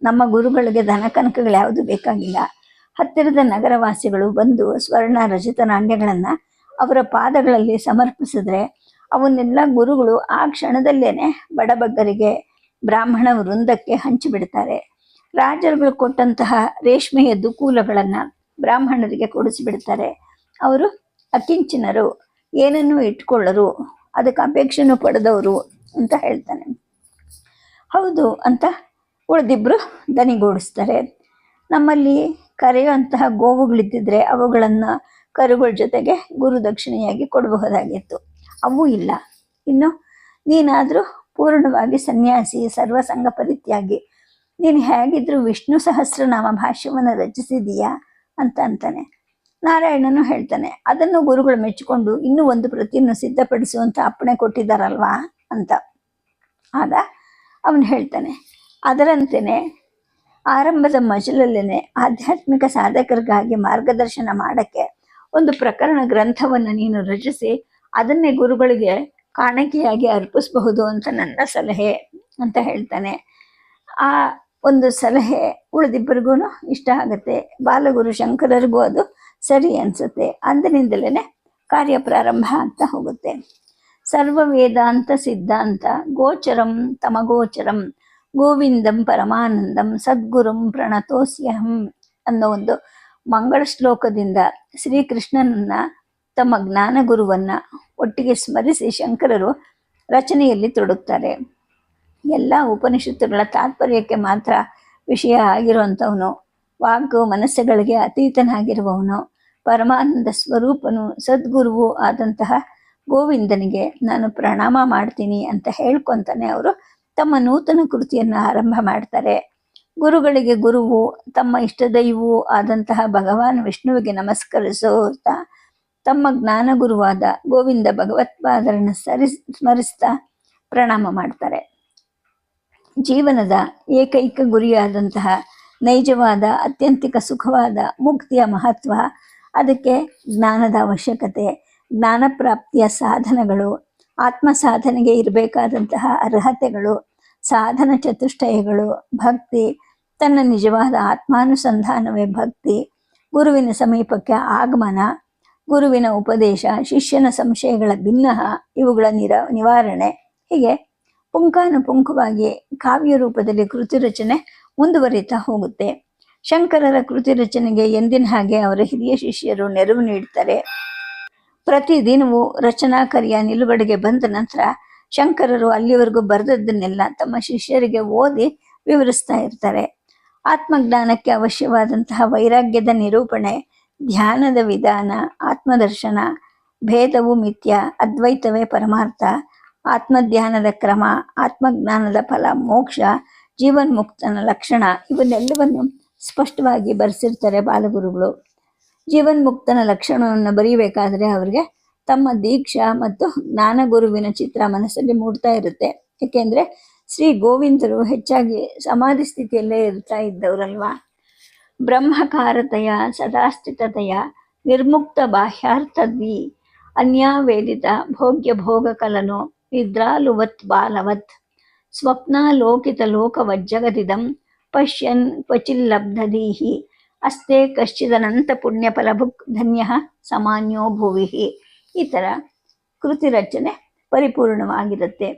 Speaker 1: ನಮ್ಮ ಗುರುಗಳಿಗೆ ಧನ ಕನಕಗಳು ಯಾವುದು ಬೇಕಾಗಿಲ್ಲ. ಹತ್ತಿರದ ನಗರವಾಸಿಗಳು ಬಂದು ಸ್ವರ್ಣ ರಜತ ನಾಣ್ಯಗಳನ್ನ ಅವರ ಪಾದಗಳಲ್ಲಿ ಸಮರ್ಪಿಸಿದ್ರೆ ಅವನ್ನೆಲ್ಲ ಗುರುಗಳು ಆ ಕ್ಷಣದಲ್ಲೇನೆ ಬಡಬಗ್ಗರಿಗೆ ಬ್ರಾಹ್ಮಣ ವೃಂದಕ್ಕೆ ಹಂಚಿಬಿಡ್ತಾರೆ. ರಾಜರುಗಳು ಕೊಟ್ಟಂತಹ ರೇಷ್ಮೆಯ ದುಕೂಲಗಳನ್ನ ಬ್ರಾಹ್ಮಣರಿಗೆ ಕೊಡಿಸಿಬಿಡ್ತಾರೆ. ಅವರು ಅಕಿಂಚಿನರು, ಏನನ್ನೂ ಇಟ್ಕೊಳ್ಳರು, ಅದಕ್ಕೆ ಅಪೇಕ್ಷೆನೂ ಪಡೆದವರು ಅಂತ ಹೇಳ್ತಾನೆ. ಹೌದು ಅಂತ ಉಳಿದಿಬ್ರು ದನಿಗೂಡಿಸ್ತಾರೆ. ನಮ್ಮಲ್ಲಿ ಕರೆಯುವಂತಹ ಗೋವುಗಳಿದ್ದಿದ್ರೆ ಅವುಗಳನ್ನು ಕರುಗಳ ಜೊತೆಗೆ ಗುರು ದಕ್ಷಿಣೆಯಾಗಿ ಕೊಡಬಹುದಾಗಿತ್ತು. ಅವೂ ಇಲ್ಲ. ಇನ್ನು ನೀನಾದರೂ ಪೂರ್ಣವಾಗಿ ಸನ್ಯಾಸಿ, ಸರ್ವಸಂಗ ಪರಿತ್ಯಾಗಿ, ನೀನು ಹೇಗಿದ್ರು ವಿಷ್ಣು ಸಹಸ್ರನಾಮ ಭಾಷ್ಯವನ್ನು ರಚಿಸಿದೀಯಾ ಅಂತ ಅಂತಾನೆ. ನಾರಾಯಣನು ಹೇಳ್ತಾನೆ, ಅದನ್ನು ಗುರುಗಳು ಮೆಚ್ಚಿಕೊಂಡು ಇನ್ನೂ ಒಂದು ಪ್ರತಿಯನ್ನು ಸಿದ್ಧಪಡಿಸುವಂತ ಅಪ್ಪಣೆ ಕೊಟ್ಟಿದ್ದಾರಲ್ವಾ ಅಂತ. ಆಗ ಅವನು ಹೇಳ್ತಾನೆ, ಅದರಂತೆಯೇ ಆರಂಭದ ಮಜಲಲ್ಲೇನೆ ಆಧ್ಯಾತ್ಮಿಕ ಸಾಧಕರಿಗಾಗಿ ಮಾರ್ಗದರ್ಶನ ಮಾಡಕ್ಕೆ ಒಂದು ಪ್ರಕರಣ ಗ್ರಂಥವನ್ನು ನೀನು ರಚಿಸಿ ಅದನ್ನೇ ಗುರುಗಳಿಗೆ ಕಾಣಿಕೆಯಾಗಿ ಅರ್ಪಿಸಬಹುದು ಅಂತ ನನ್ನ ಸಲಹೆ ಅಂತ ಹೇಳ್ತಾನೆ. ಆ ಒಂದು ಸಲಹೆ ಉಳಿದಿಬ್ಬರಿಗೂ ಇಷ್ಟ ಆಗುತ್ತೆ. ಬಾಲಗುರು ಶಂಕರರಿಗೂ ಅದು ಸರಿ ಅನ್ಸುತ್ತೆ. ಅಂದಿನಿಂದಲೇ ಕಾರ್ಯ ಪ್ರಾರಂಭ ಆಗ್ತಾ ಹೋಗುತ್ತೆ. ಸರ್ವ ವೇದಾಂತ ಸಿದ್ಧಾಂತ ಗೋಚರಂ ತಮಗೋಚರಂ ಗೋವಿಂದಂ ಪರಮಾನಂದಂ ಸದ್ಗುರುಂ ಪ್ರಣತೋಸ್ಯಹಂ ಅನ್ನೋ ಒಂದು ಮಂಗಳ ಶ್ಲೋಕದಿಂದ ಶ್ರೀಕೃಷ್ಣನನ್ನ ತಮ್ಮ ಜ್ಞಾನ ಗುರುವನ್ನ ಒಟ್ಟಿಗೆ ಸ್ಮರಿಸಿ ಶಂಕರರು ರಚನೆಯಲ್ಲಿ ತೊಡಗುತ್ತಾರೆ. ಎಲ್ಲ ಉಪನಿಷತ್ತುಗಳ ತಾತ್ಪರ್ಯಕ್ಕೆ ಮಾತ್ರ ವಿಷಯ ಆಗಿರುವಂಥವನು, ವಾಗ್ಗು ಮನಸ್ಸುಗಳಿಗೆ ಅತೀತನಾಗಿರುವವನು, ಪರಮಾನಂದ ಸ್ವರೂಪನು, ಸದ್ಗುರುವು ಆದಂತಹ ಗೋವಿಂದನಿಗೆ ನಾನು ಪ್ರಣಾಮ ಮಾಡ್ತೀನಿ ಅಂತ ಹೇಳ್ಕೊಂತಾನೆ ಅವರು ತಮ್ಮ ನೂತನ ಕೃತಿಯನ್ನು ಆರಂಭ ಮಾಡ್ತಾರೆ. ಗುರುಗಳಿಗೆ ಗುರುವು ತಮ್ಮ ಇಷ್ಟದೈವವೂ ಆದಂತಹ ಭಗವಾನ್ ವಿಷ್ಣುವಿಗೆ ನಮಸ್ಕರಿಸುತ್ತಾ ತಮ್ಮ ಜ್ಞಾನ ಗುರುವಾದ ಗೋವಿಂದ ಭಗವತ್ಪಾದರನ್ನು ಸ್ಮರಿಸ್ತಾ ಪ್ರಣಾಮ ಮಾಡ್ತಾರೆ. ಜೀವನದ ಏಕೈಕ ಗುರಿಯಾದಂತಹ ನೈಜವಾದ ಅತ್ಯಂತಿಕ ಸುಖವಾದ ಮುಕ್ತಿಯ ಮಹತ್ವ, ಅದಕ್ಕೆ ಜ್ಞಾನದ ಅವಶ್ಯಕತೆ, ಜ್ಞಾನ ಪ್ರಾಪ್ತಿಯ ಸಾಧನಗಳು, ಆತ್ಮ ಸಾಧನೆಗೆ ಇರಬೇಕಾದಂತಹ ಅರ್ಹತೆಗಳು, ಸಾಧನ ಚತುಷ್ಟಯಗಳು, ಭಕ್ತಿ, ತನ್ನ ನಿಜವಾದ ಆತ್ಮಾನುಸಂಧಾನವೇ ಭಕ್ತಿ, ಗುರುವಿನ ಸಮೀಪಕ್ಕೆ ಆಗಮನ, ಗುರುವಿನ ಉಪದೇಶ, ಶಿಷ್ಯನ ಸಂಶಯಗಳ ಭಿನ್ನಹ, ಇವುಗಳ ನಿವಾರಣೆ, ಹೀಗೆ ಪುಂಖಾನುಪುಂಖವಾಗಿ ಕಾವ್ಯ ರೂಪದಲ್ಲಿ ಕೃತಿ ರಚನೆ ಮುಂದುವರಿತಾ ಹೋಗುತ್ತೆ. ಶಂಕರರ ಕೃತಿ ರಚನೆಗೆ ಎಂದಿನ ಹಾಗೆ ಅವರ ಹಿರಿಯ ಶಿಷ್ಯರು ನೆರವು ನೀಡ್ತಾರೆ. ಪ್ರತಿದಿನವೂ ರಚನಾ ಕಾರ್ಯ ನಿಲುಗಡೆಗೆ ಬಂದ ನಂತರ ಶಂಕರರು ಅಲ್ಲಿವರೆಗೂ ಬರೆದದ್ದನ್ನೆಲ್ಲ ತಮ್ಮ ಶಿಷ್ಯರಿಗೆ ಓದಿ ವಿವರಿಸ್ತಾ ಇರ್ತಾರೆ. ಆತ್ಮಜ್ಞಾನಕ್ಕೆ ಅವಶ್ಯವಾದಂತಹ ವೈರಾಗ್ಯದ ನಿರೂಪಣೆ, ಧ್ಯಾನದ ವಿಧಾನ, ಆತ್ಮದರ್ಶನ, ಭೇದವು ಮಿಥ್ಯ, ಅದ್ವೈತವೇ ಪರಮಾರ್ಥ, ಆತ್ಮಧ್ಯಾನದ ಕ್ರಮ, ಆತ್ಮಜ್ಞಾನದ ಫಲ, ಮೋಕ್ಷ, ಜೀವನ್ಮುಕ್ತನ ಲಕ್ಷಣ, ಇವನ್ನೆಲ್ಲವನ್ನು ಸ್ಪಷ್ಟವಾಗಿ ಬರೆಸಿರ್ತಾರೆ ಬಾಲಗುರುಗಳು. ಜೀವನ್ಮುಕ್ತನ ಲಕ್ಷಣವನ್ನು ಬರೀಬೇಕಾದ್ರೆ ಅವರಿಗೆ ತಮ್ಮ ದೀಕ್ಷಾ ಮತ್ತು ಜ್ಞಾನಗುರುವಿನ ಚಿತ್ರ ಮನಸ್ಸಲ್ಲಿ ಮೂಡ್ತಾ ಇರುತ್ತೆ. ಏಕೆಂದರೆ ಶ್ರೀ ಗೋವಿಂದರು ಹೆಚ್ಚಾಗಿ ಸಮಾಧಿ ಸ್ಥಿತಿಯಲ್ಲೇ ಇರ್ತಾ ಇದ್ದವರಲ್ವಾ. ಬ್ರಹ್ಮಕಾರತೆಯ ಸದಾಸ್ಥಿತತೆಯ ನಿರ್ಮುಕ್ತ ಬಾಹ್ಯಾರ್ಥದ್ವಿ ಅನ್ಯಾವೇದಿತ ಭೋಗ್ಯ ಭೋಗ ಕಲನೋ ನಿದ್ರಾಲುವತ್ ಬಾಲವತ್ ಸ್ವಪ್ನಾಲೋಕಿತ ಲೋಕವಜ್ಜಗದಿದಂ ಪಶ್ಯನ್ ಕ್ವಚಿಲ್ಲಬ್ಧದೀಹಿ ಅಸ್ತೆ ಕಶ್ಚಿದನಂತ ಪುಣ್ಯಫಲಭುಕ್ ಧನ್ಯ ಸಾಮಾನ್ಯೋ ಭುವಿ. ಈ ಥರ ಕೃತಿ ರಚನೆ ಪರಿಪೂರ್ಣವಾಗಿರುತ್ತೆ.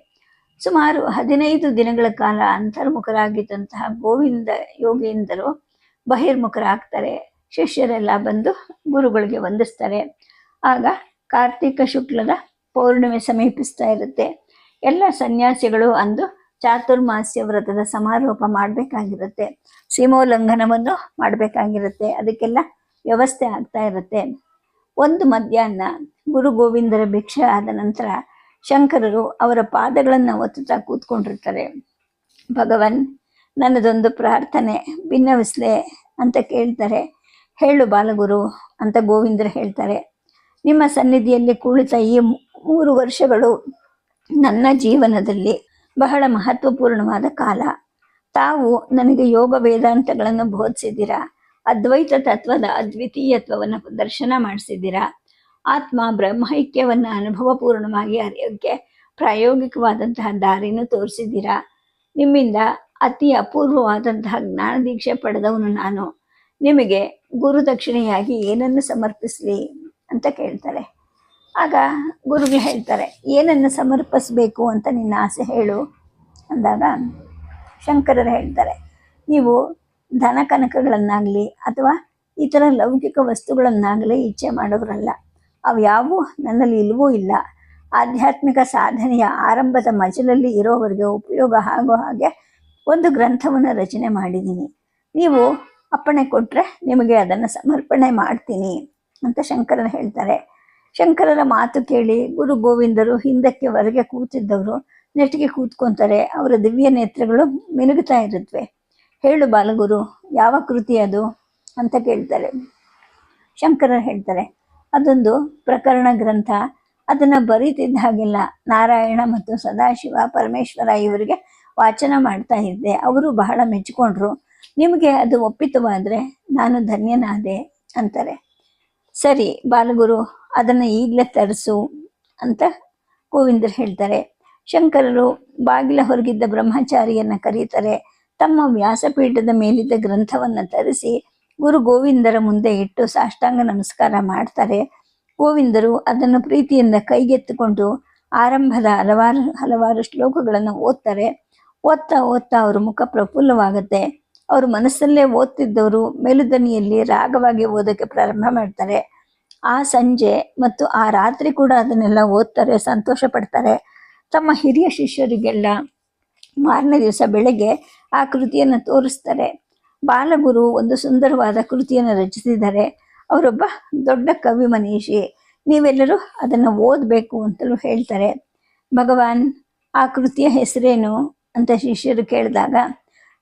Speaker 1: ಸುಮಾರು 15 ದಿನಗಳ ಕಾಲ ಅಂತರ್ಮುಖರಾಗಿದ್ದಂತಹ ಗೋವಿಂದ ಯೋಗೀಂದರು ಬಹಿರ್ಮುಖರಾಗ್ತಾರೆ. ಶಿಷ್ಯರೆಲ್ಲ ಬಂದು ಗುರುಗಳಿಗೆ ವಂದಿಸ್ತಾರೆ. ಆಗ ಕಾರ್ತಿಕ ಶುಕ್ಲದ ಪೌರ್ಣಿಮೆ ಸಮೀಪಿಸ್ತಾ ಇರುತ್ತೆ. ಎಲ್ಲ ಸನ್ಯಾಸಿಗಳು ಅಂದು ಚಾತುರ್ಮಾಸ್ಯ ವ್ರತದ ಸಮಾರೋಪ ಮಾಡಬೇಕಾಗಿರುತ್ತೆ. ಸೀಮೋಲ್ಲಂಘನವನ್ನು ಮಾಡಬೇಕಾಗಿರುತ್ತೆ. ಅದಕ್ಕೆಲ್ಲ ವ್ಯವಸ್ಥೆ ಆಗ್ತಾ ಇರುತ್ತೆ. ಒಂದು ಮಧ್ಯಾಹ್ನ ಗುರು ಗೋವಿಂದರ ಭಿಕ್ಷೆ ಆದ ನಂತರ ಶಂಕರರು ಅವರ ಪಾದಗಳನ್ನು ಒತ್ತುತ್ತಾ ಕೂತ್ಕೊಂಡಿರ್ತಾರೆ. ಭಗವನ್, ನನ್ನದೊಂದು ಪ್ರಾರ್ಥನೆ ಭಿನ್ನವಿಸ್ಲೆ ಅಂತ ಕೇಳ್ತಾರೆ. ಹೇಳು ಬಾಲಗುರು ಅಂತ ಗೋವಿಂದರು ಹೇಳ್ತಾರೆ. ನಿಮ್ಮ ಸನ್ನಿಧಿಯಲ್ಲಿ ಕುಳಿತ ಈ 3 ವರ್ಷಗಳು ನನ್ನ ಜೀವನದಲ್ಲಿ ಬಹಳ ಮಹತ್ವಪೂರ್ಣವಾದ ಕಾಲ. ತಾವು ನನಗೆ ಯೋಗ ವೇದಾಂತಗಳನ್ನು ಬೋಧಿಸಿದ್ದೀರಾ. ಅದ್ವೈತ ತತ್ವದ ಅದ್ವಿತೀಯತ್ವವನ್ನು ದರ್ಶನ ಮಾಡಿಸಿದ್ದೀರಾ. ಆತ್ಮ ಬ್ರಹ್ಮೈಕ್ಯವನ್ನು ಅನುಭವಪೂರ್ಣವಾಗಿ ಅರಿಯೋಕ್ಕೆ ಪ್ರಾಯೋಗಿಕವಾದಂತಹ ದಾರಿನೂ ತೋರಿಸಿದ್ದೀರಾ. ನಿಮ್ಮಿಂದ ಅತಿ ಅಪೂರ್ವವಾದಂತಹ ಜ್ಞಾನ ದೀಕ್ಷೆ ಪಡೆದವನು ನಾನು. ನಿಮಗೆ ಗುರುದಕ್ಷಿಣೆಯಾಗಿ ಏನನ್ನು ಸಮರ್ಪಿಸಲಿ ಅಂತ ಕೇಳ್ತಾರೆ. ಆಗ ಗುರುಗಳು ಹೇಳ್ತಾರೆ, ಏನನ್ನು ಸಮರ್ಪಿಸಬೇಕು ಅಂತ ನಿನ್ನ ಆಸೆ ಹೇಳು ಅಂದಾಗ ಶಂಕರರು ಹೇಳ್ತಾರೆ, ನೀವು ಧನ ಕನಕಗಳನ್ನಾಗಲಿ ಅಥವಾ ಇತರ ಲೌಕಿಕ ವಸ್ತುಗಳನ್ನಾಗಲಿ ಇಚ್ಛೆ ಮಾಡೋರಲ್ಲ. ಅವು ಯಾವುವು ನನ್ನಲ್ಲಿ ಇಲ್ಲವೂ ಇಲ್ಲ. ಆಧ್ಯಾತ್ಮಿಕ ಸಾಧನೆಯ ಆರಂಭದ ಮಜಲಲ್ಲಿ ಇರೋವರೆಗೆ ಉಪಯೋಗ ಆಗೋ ಹಾಗೆ ಒಂದು ಗ್ರಂಥವನ್ನು ರಚನೆ ಮಾಡಿದ್ದೀನಿ. ನೀವು ಅಪ್ಪಣೆ ಕೊಟ್ಟರೆ ನಿಮಗೆ ಅದನ್ನು ಸಮರ್ಪಣೆ ಮಾಡ್ತೀನಿ ಅಂತ ಶಂಕರರು ಹೇಳ್ತಾರೆ. ಶಂಕರರ ಮಾತು ಕೇಳಿ ಗುರು ಗೋವಿಂದರು ಹಿಂದಕ್ಕೆ ಹೊರಗೆ ಕೂತಿದ್ದವರು ನೆಟ್ಟಿಗೆ ಕೂತ್ಕೊತಾರೆ. ಅವರ ದಿವ್ಯ ನೇತ್ರಗಳು ಮಿನುಗುತ್ತಾ ಇರುತ್ತವೆ. ಹೇಳು ಬಾಲಗುರು, ಯಾವ ಕೃತಿ ಅದು ಅಂತ ಕೇಳ್ತಾರೆ. ಶಂಕರರು ಹೇಳ್ತಾರೆ, ಅದೊಂದು ಪ್ರಕರಣ ಗ್ರಂಥ. ಅದನ್ನು ಬರೀತಿದ್ದ ಹಾಗೆಲ್ಲ ನಾರಾಯಣ ಮತ್ತು ಸದಾಶಿವ ಪರಮೇಶ್ವರ ಇವರಿಗೆ ವಾಚನ ಮಾಡ್ತಾ ಇದ್ದೆ. ಅವರು ಬಹಳ ಮೆಚ್ಚಿಕೊಂಡ್ರು. ನಿಮಗೆ ಅದು ಒಪ್ಪಿತವಾದರೆ ನಾನು ಧನ್ಯನಾದೆ ಅಂತಾರೆ. ಸರಿ ಬಾಲಗುರು, ಅದನ್ನು ಈಗಲೇ ತರಿಸು ಅಂತ ಗೋವಿಂದರು ಹೇಳ್ತಾರೆ. ಶಂಕರರು ಬಾಗಿಲ ಹೊರಗಿದ್ದ ಬ್ರಹ್ಮಚಾರಿಯನ್ನು ಕರೀತಾರೆ. ತಮ್ಮ ವ್ಯಾಸಪೀಠದ ಮೇಲಿದ್ದ ಗ್ರಂಥವನ್ನು ತರಿಸಿ ಗುರು ಗೋವಿಂದರ ಮುಂದೆ ಇಟ್ಟು ಸಾಷ್ಟಾಂಗ ನಮಸ್ಕಾರ ಮಾಡ್ತಾರೆ. ಗೋವಿಂದರು ಅದನ್ನು ಪ್ರೀತಿಯಿಂದ ಕೈಗೆತ್ತಿಕೊಂಡು ಆರಂಭದ ಹಲವಾರು ಶ್ಲೋಕಗಳನ್ನು ಓದ್ತಾರೆ. ಓದ್ತಾ ಅವ್ರ ಮುಖ ಪ್ರಫುಲ್ಲವಾಗುತ್ತೆ. ಅವರು ಮನಸ್ಸಲ್ಲೇ ಓದ್ತಿದ್ದವರು ಮೇಲುದನಿಯಲ್ಲಿ ರಾಗವಾಗಿ ಓದೋಕ್ಕೆ ಪ್ರಾರಂಭ ಮಾಡ್ತಾರೆ. ಆ ಸಂಜೆ ಮತ್ತು ಆ ರಾತ್ರಿ ಕೂಡ ಅದನ್ನೆಲ್ಲ ಓದ್ತಾರೆ, ಸಂತೋಷ ಪಡ್ತಾರೆ. ತಮ್ಮ ಹಿರಿಯ ಶಿಷ್ಯರಿಗೆಲ್ಲ ಮಾರನೇ ದಿವಸ ಬೆಳಗ್ಗೆ ಆ ಕೃತಿಯನ್ನು ತೋರಿಸ್ತಾರೆ. ಬಾಲಗುರು ಒಂದು ಸುಂದರವಾದ ಕೃತಿಯನ್ನು ರಚಿಸಿದ್ದಾರೆ. ಅವರೊಬ್ಬ ದೊಡ್ಡ ಕವಿ ಮನೀಷಿ, ನೀವೆಲ್ಲರೂ ಅದನ್ನು ಓದಬೇಕು ಅಂತಲೂ ಹೇಳ್ತಾರೆ. ಭಗವಾನ್, ಆ ಕೃತಿಯ ಹೆಸರೇನು ಅಂತ ಶಿಷ್ಯರು ಕೇಳಿದಾಗ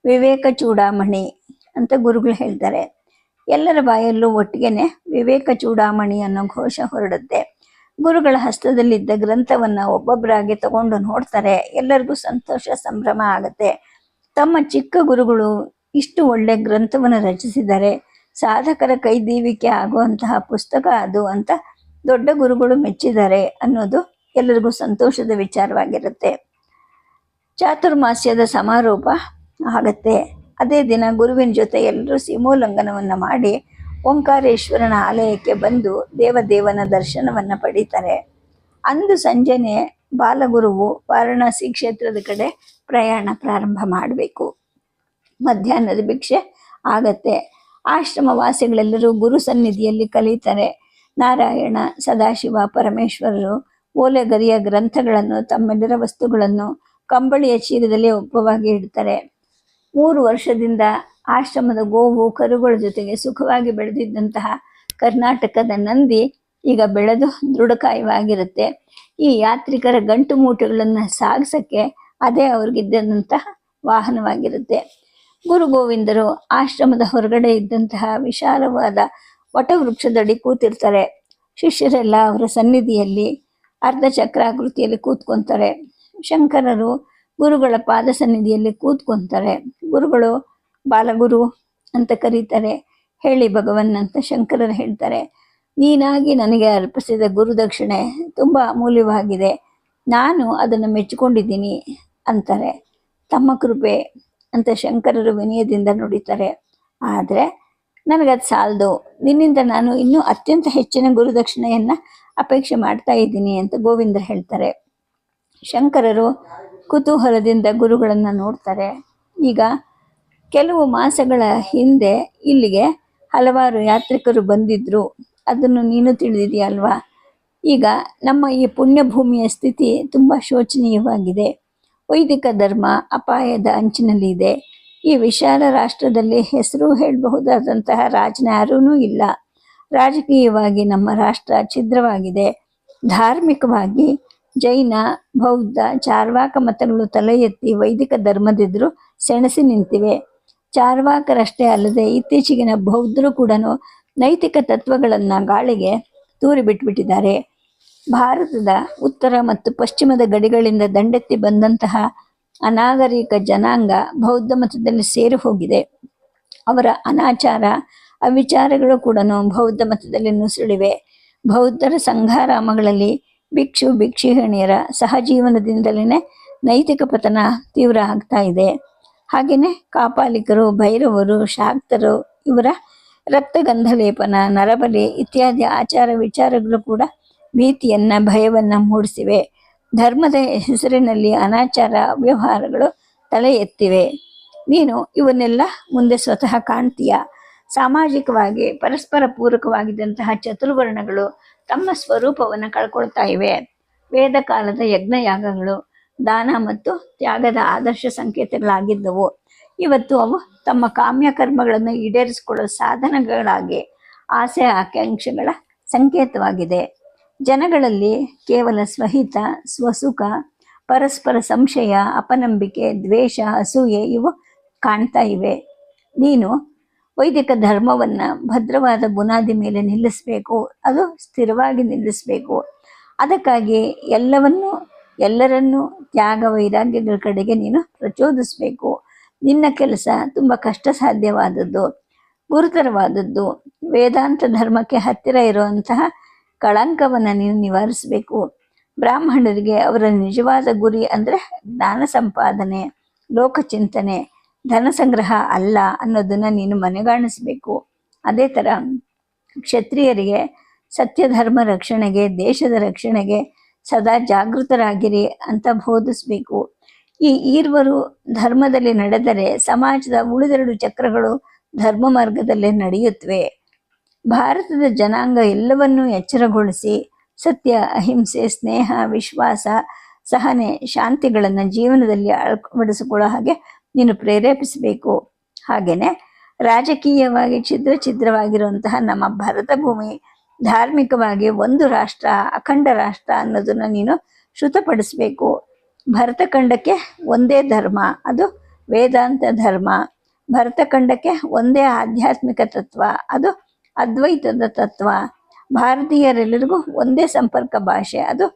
Speaker 1: ವಿವೇಕ ಚೂಡಾಮಣಿ ಅಂತ ಗುರುಗಳು ಹೇಳ್ತಾರೆ. ಎಲ್ಲರ ಬಾಯಲ್ಲೂ ಒಟ್ಟಿಗೆನೆ ವಿವೇಕ ಚೂಡಾಮಣಿ ಅನ್ನೋ ಘೋಷ ಹೊರಡುತ್ತೆ. ಗುರುಗಳ ಹಸ್ತದಲ್ಲಿದ್ದ ಗ್ರಂಥವನ್ನ ಒಬ್ಬೊಬ್ಬರಾಗಿ ತಗೊಂಡು ನೋಡ್ತಾರೆ. ಎಲ್ಲರಿಗೂ ಸಂತೋಷ ಸಂಭ್ರಮ ಆಗತ್ತೆ. ತಮ್ಮ ಚಿಕ್ಕ ಗುರುಗಳು ಇಷ್ಟು ಒಳ್ಳೆ ಗ್ರಂಥವನ್ನು ರಚಿಸಿದ್ದಾರೆ, ಸಾಧಕರ ಕೈದೀವಿಕೆ ಆಗುವಂತಹ ಪುಸ್ತಕ ಅದು ಅಂತ ದೊಡ್ಡ ಗುರುಗಳು ಮೆಚ್ಚಿದ್ದಾರೆ ಅನ್ನೋದು ಎಲ್ಲರಿಗೂ ಸಂತೋಷದ ವಿಚಾರವಾಗಿರುತ್ತೆ. ಚಾತುರ್ಮಾಸ್ಯದ ಸಮಾರೋಪ ಆಗತ್ತೆ. ಅದೇ ದಿನ ಗುರುವಿನ ಜೊತೆ ಎಲ್ಲರೂ ಸೀಮೋಲ್ಲಂಘನವನ್ನು ಮಾಡಿ ಓಂಕಾರೇಶ್ವರನ ಆಲಯಕ್ಕೆ ಬಂದು ದೇವದೇವನ ದರ್ಶನವನ್ನು ಪಡೀತಾರೆ. ಅಂದು ಸಂಜೆನೆ ಬಾಲಗುರುವು ವಾರಣಾಸಿ ಕ್ಷೇತ್ರದ ಕಡೆ ಪ್ರಯಾಣ ಪ್ರಾರಂಭ ಮಾಡಬೇಕು. ಮಧ್ಯಾಹ್ನದ ಭಿಕ್ಷೆ ಆಗತ್ತೆ. ಆಶ್ರಮವಾಸಿಗಳೆಲ್ಲರೂ ಗುರು ಸನ್ನಿಧಿಯಲ್ಲಿ ಕಲಿತಾರೆ. ನಾರಾಯಣ, ಸದಾಶಿವ, ಪರಮೇಶ್ವರರು ಓಲೆಗರಿಯ ಗ್ರಂಥಗಳನ್ನು, ತಮ್ಮೆಲ್ಲರ ವಸ್ತುಗಳನ್ನು ಕಂಬಳಿಯ ಚೀಲದಲ್ಲಿ ಒಪ್ಪವಾಗಿ ಇಡ್ತಾರೆ. 3 ವರ್ಷದಿಂದ ಆಶ್ರಮದ ಗೋವು ಕರುಗಳ ಜೊತೆಗೆ ಸುಖವಾಗಿ ಬೆಳೆದಿದ್ದಂತಹ ಕರ್ನಾಟಕದ ನಂದಿ ಈಗ ಬೆಳೆದು ದೃಢಕಾಯವಾಗಿರುತ್ತೆ. ಈ ಯಾತ್ರಿಕರ ಗಂಟು ಮೂಟೆಗಳನ್ನು ಸಾಗಿಸಕ್ಕೆ ಅದೇ ಅವ್ರಿಗಿದ್ದಂತಹ ವಾಹನವಾಗಿರುತ್ತೆ. ಗುರು ಗೋವಿಂದರು ಆಶ್ರಮದ ಹೊರಗಡೆ ಇದ್ದಂತಹ ವಿಶಾಲವಾದ ವಟವೃಕ್ಷದಡಿ ಕೂತಿರ್ತಾರೆ. ಶಿಷ್ಯರೆಲ್ಲ ಅವರ ಸನ್ನಿಧಿಯಲ್ಲಿ ಅರ್ಧ ಚಕ್ರಾಕೃತಿಯಲ್ಲಿ ಕೂತ್ಕೊಂತಾರೆ. ಶಂಕರರು ಗುರುಗಳ ಪಾದ ಸನ್ನಿಧಿಯಲ್ಲಿ ಕೂತ್ಕೊಂತಾರೆ. ಗುರುಗಳು ಬಾಲಗುರು ಅಂತ ಕರೀತಾರೆ. ಹೇಳಿ ಭಗವನ್ ಅಂತ ಶಂಕರರು ಹೇಳ್ತಾರೆ. ನೀನಾಗಿ ನನಗೆ ಅರ್ಪಿಸಿದ ಗುರುದಕ್ಷಿಣೆ ತುಂಬ ಅಮೂಲ್ಯವಾಗಿದೆ, ನಾನು ಅದನ್ನು ಮೆಚ್ಚಿಕೊಂಡಿದ್ದೀನಿ ಅಂತಾರೆ. ತಮ್ಮ ಕೃಪೆ ಅಂತ ಶಂಕರರು ವಿನಯದಿಂದ ನುಡಿತಾರೆ. ಆದರೆ ನನಗದು ಸಾಲದು, ನಿನ್ನಿಂದ ನಾನು ಇನ್ನೂ ಅತ್ಯಂತ ಹೆಚ್ಚಿನ ಗುರುದಕ್ಷಿಣೆಯನ್ನು ಅಪೇಕ್ಷೆ ಮಾಡ್ತಾ ಇದ್ದೀನಿ ಅಂತ ಗೋವಿಂದ ಹೇಳ್ತಾರೆ. ಶಂಕರರು ಕುತೂಹಲದಿಂದ ಗುರುಗಳನ್ನು ನೋಡ್ತಾರೆ. ಈಗ ಕೆಲವು ಮಾಸಗಳ ಹಿಂದೆ ಇಲ್ಲಿಗೆ ಹಲವಾರು ಯಾತ್ರಿಕರು ಬಂದಿದ್ರು, ಅದನ್ನು ನೀನು ತಿಳಿದಿದೆಯಲ್ವಾ? ಈಗ ನಮ್ಮ ಈ ಪುಣ್ಯಭೂಮಿಯ ಸ್ಥಿತಿ ತುಂಬ ಶೋಚನೀಯವಾಗಿದೆ. ವೈದಿಕ ಧರ್ಮ ಅಪಾಯದ ಅಂಚಿನಲ್ಲಿ ಇದೆ. ಈ ವಿಶಾಲ ರಾಷ್ಟ್ರದಲ್ಲಿ ಹೆಸರು ಹೇಳಬಹುದಾದಂತಹ ರಾಜನಾರೂ ಇಲ್ಲ. ರಾಜಕೀಯವಾಗಿ ನಮ್ಮ ರಾಷ್ಟ್ರ ಛಿದ್ರವಾಗಿದೆ. ಧಾರ್ಮಿಕವಾಗಿ ಜೈನ, ಬೌದ್ಧ, ಚಾರ್ವಾಕ ಮತಗಳು ತಲೆ ಎತ್ತಿ ವೈದಿಕ ಧರ್ಮದೆದುರು ಸೆಣಸಿ ನಿಂತಿವೆ. ಚಾರ್ವಾಕರಷ್ಟೇ ಅಲ್ಲದೆ ಇತ್ತೀಚೆಗಿನ ಬೌದ್ಧರು ಕೂಡ ನೈತಿಕ ತತ್ವಗಳನ್ನು ಗಾಳಿಗೆ ತೂರಿ ಬಿಟ್ಬಿಟ್ಟಿದ್ದಾರೆ. ಭಾರತದ ಉತ್ತರ ಮತ್ತು ಪಶ್ಚಿಮದ ಗಡಿಗಳಿಂದ ದಂಡೆತ್ತಿ ಬಂದಂತಹ ಅನಾಗರಿಕ ಜನಾಂಗ ಬೌದ್ಧ ಮತದಲ್ಲಿ ಸೇರಿ ಹೋಗಿದೆ. ಅವರ ಅನಾಚಾರ, ಅವಿಚಾರಗಳು ಕೂಡ ಬೌದ್ಧ ಮತದಲ್ಲಿ ನುಸುಳಿವೆ. ಬೌದ್ಧರ ಸಂಘಾರಾಮಗಳಲ್ಲಿ ಭಿಕ್ಷು ಭಿಕ್ಷುಣಿಯರ ಸಹಜೀವನದಿಂದಲೇ ನೈತಿಕ ಪತನ ತೀವ್ರ ಆಗ್ತಾ ಇದೆ. ಹಾಗೆಯೇ ಕಾಪಾಲಿಕರು, ಭೈರವರು, ಶಾಕ್ತರು ಇವರ ರಕ್ತಗಂಧ ಲೇಪನ, ನರಬಲಿ ಇತ್ಯಾದಿ ಆಚಾರ ವಿಚಾರಗಳು ಕೂಡ ಭೀತಿಯನ್ನ, ಭಯವನ್ನ ಮೂಡಿಸಿವೆ. ಧರ್ಮದ ಹೆಸರಿನಲ್ಲಿ ಅನಾಚಾರ ವ್ಯವಹಾರಗಳು ತಲೆ ಎತ್ತಿವೆ. ನೀನು ಇವನ್ನೆಲ್ಲ ಮುಂದೆ ಸ್ವತಃ ಕಾಣ್ತೀಯ. ಸಾಮಾಜಿಕವಾಗಿ ಪರಸ್ಪರ ಪೂರಕವಾಗಿದ್ದಂತಹ ಚತುರ್ವರ್ಣಗಳು ತಮ್ಮ ಸ್ವರೂಪವನ್ನು ಕಳ್ಕೊಳ್ತಾ ಇವೆ. ವೇದ ಕಾಲದ ಯಜ್ಞಯಾಗಗಳು ದಾನ ಮತ್ತು ತ್ಯಾಗದ ಆದರ್ಶ ಸಂಕೇತಗಳಾಗಿದ್ದವು. ಇವತ್ತು ಅವು ತಮ್ಮ ಕಾಮ್ಯ ಕರ್ಮಗಳನ್ನು ಈಡೇರಿಸಿಕೊಳ್ಳೋ ಸಾಧನಗಳಾಗಿ ಆಸೆ ಆಕಾಂಕ್ಷೆಗಳ ಸಂಕೇತವಾಗಿದೆ. ಜನಗಳಲ್ಲಿ ಕೇವಲ ಸ್ವಹಿತ, ಸ್ವಸುಖ, ಪರಸ್ಪರ ಸಂಶಯ, ಅಪನಂಬಿಕೆ, ದ್ವೇಷ, ಅಸೂಯೆ ಇವು ಕಾಣ್ತಾ ಇವೆ. ನೀನು ವೈದಿಕ ಧರ್ಮವನ್ನು ಭದ್ರವಾದ ಬುನಾದಿ ಮೇಲೆ ನಿಲ್ಲಿಸಬೇಕು. ಅದು ಸ್ಥಿರವಾಗಿ ನಿಲ್ಲಿಸಬೇಕು. ಅದಕ್ಕಾಗಿ ಎಲ್ಲರನ್ನೂ ತ್ಯಾಗ ವೈರಾಗ್ಯಗಳ ಕಡೆಗೆ ನೀನು ಪ್ರಚೋದಿಸಬೇಕು. ನಿನ್ನ ಕೆಲಸ ತುಂಬ ಕಷ್ಟ ಸಾಧ್ಯವಾದದ್ದು, ಗುರುತರವಾದದ್ದು. ವೇದಾಂತ ಧರ್ಮಕ್ಕೆ ಹತ್ತಿರ ಇರುವಂತಹ ಕಳಂಕವನ್ನು ನೀನು ನಿವಾರಿಸಬೇಕು. ಬ್ರಾಹ್ಮಣರಿಗೆ ಅವರ ನಿಜವಾದ ಗುರಿ ಅಂದರೆ ಜ್ಞಾನ ಸಂಪಾದನೆ, ಲೋಕಚಿಂತನೆ, ಧನ ಸಂಗ್ರಹ ಅಲ್ಲ ಅನ್ನೋದನ್ನು ನೀನು ಮನೆಗಾಣಿಸಬೇಕು. ಅದೇ ಥರ ಕ್ಷತ್ರಿಯರಿಗೆ ಸತ್ಯಧರ್ಮ ರಕ್ಷಣೆಗೆ, ದೇಶದ ರಕ್ಷಣೆಗೆ ಸದಾ ಜಾಗೃತರಾಗಿರಿ ಅಂತ ಬೋಧಿಸಬೇಕು. ಈ ಈರ್ವರು ಧರ್ಮದಲ್ಲಿ ನಡೆದರೆ ಸಮಾಜದ ಉಳಿದೆರಡು ಚಕ್ರಗಳು ಧರ್ಮ ಮಾರ್ಗದಲ್ಲೇ ನಡೆಯುತ್ತವೆ. ಭಾರತದ ಜನಾಂಗ ಎಲ್ಲವನ್ನೂ ಎಚ್ಚರಗೊಳಿಸಿ ಸತ್ಯ, ಅಹಿಂಸೆ, ಸ್ನೇಹ, ವಿಶ್ವಾಸ, ಸಹನೆ, ಶಾಂತಿಗಳನ್ನು ಜೀವನದಲ್ಲಿ ಅಳವಡಿಸಿಕೊಳ್ಳೋ ಹಾಗೆ ನೀನು ಪ್ರೇರೇಪಿಸಬೇಕು. ಹಾಗೆಯೇ ರಾಜಕೀಯವಾಗಿ ಛಿದ್ರವಾಗಿರುವಂತಹ ನಮ್ಮ ಭಾರತ ಭೂಮಿ ಧಾರ್ಮಿಕವಾಗಿ ಒಂದು ರಾಷ್ಟ್ರ, ಅಖಂಡ ರಾಷ್ಟ್ರ ಅನ್ನೋದನ್ನು ನೀನು ಶ್ರುತಪಡಿಸಬೇಕು. ಭರತಖಂಡಕ್ಕೆ ಒಂದೇ ಧರ್ಮ, ಅದು ವೇದಾಂತ ಧರ್ಮ. ಭರತಖಂಡಕ್ಕೆ ಒಂದೇ ಆಧ್ಯಾತ್ಮಿಕ ತತ್ವ, ಅದು ಅದ್ವೈತದ ತತ್ವ. ಭಾರತೀಯರೆಲ್ಲರಿಗೂ ಒಂದೇ ಸಂಪರ್ಕ ಭಾಷೆ, ಅದು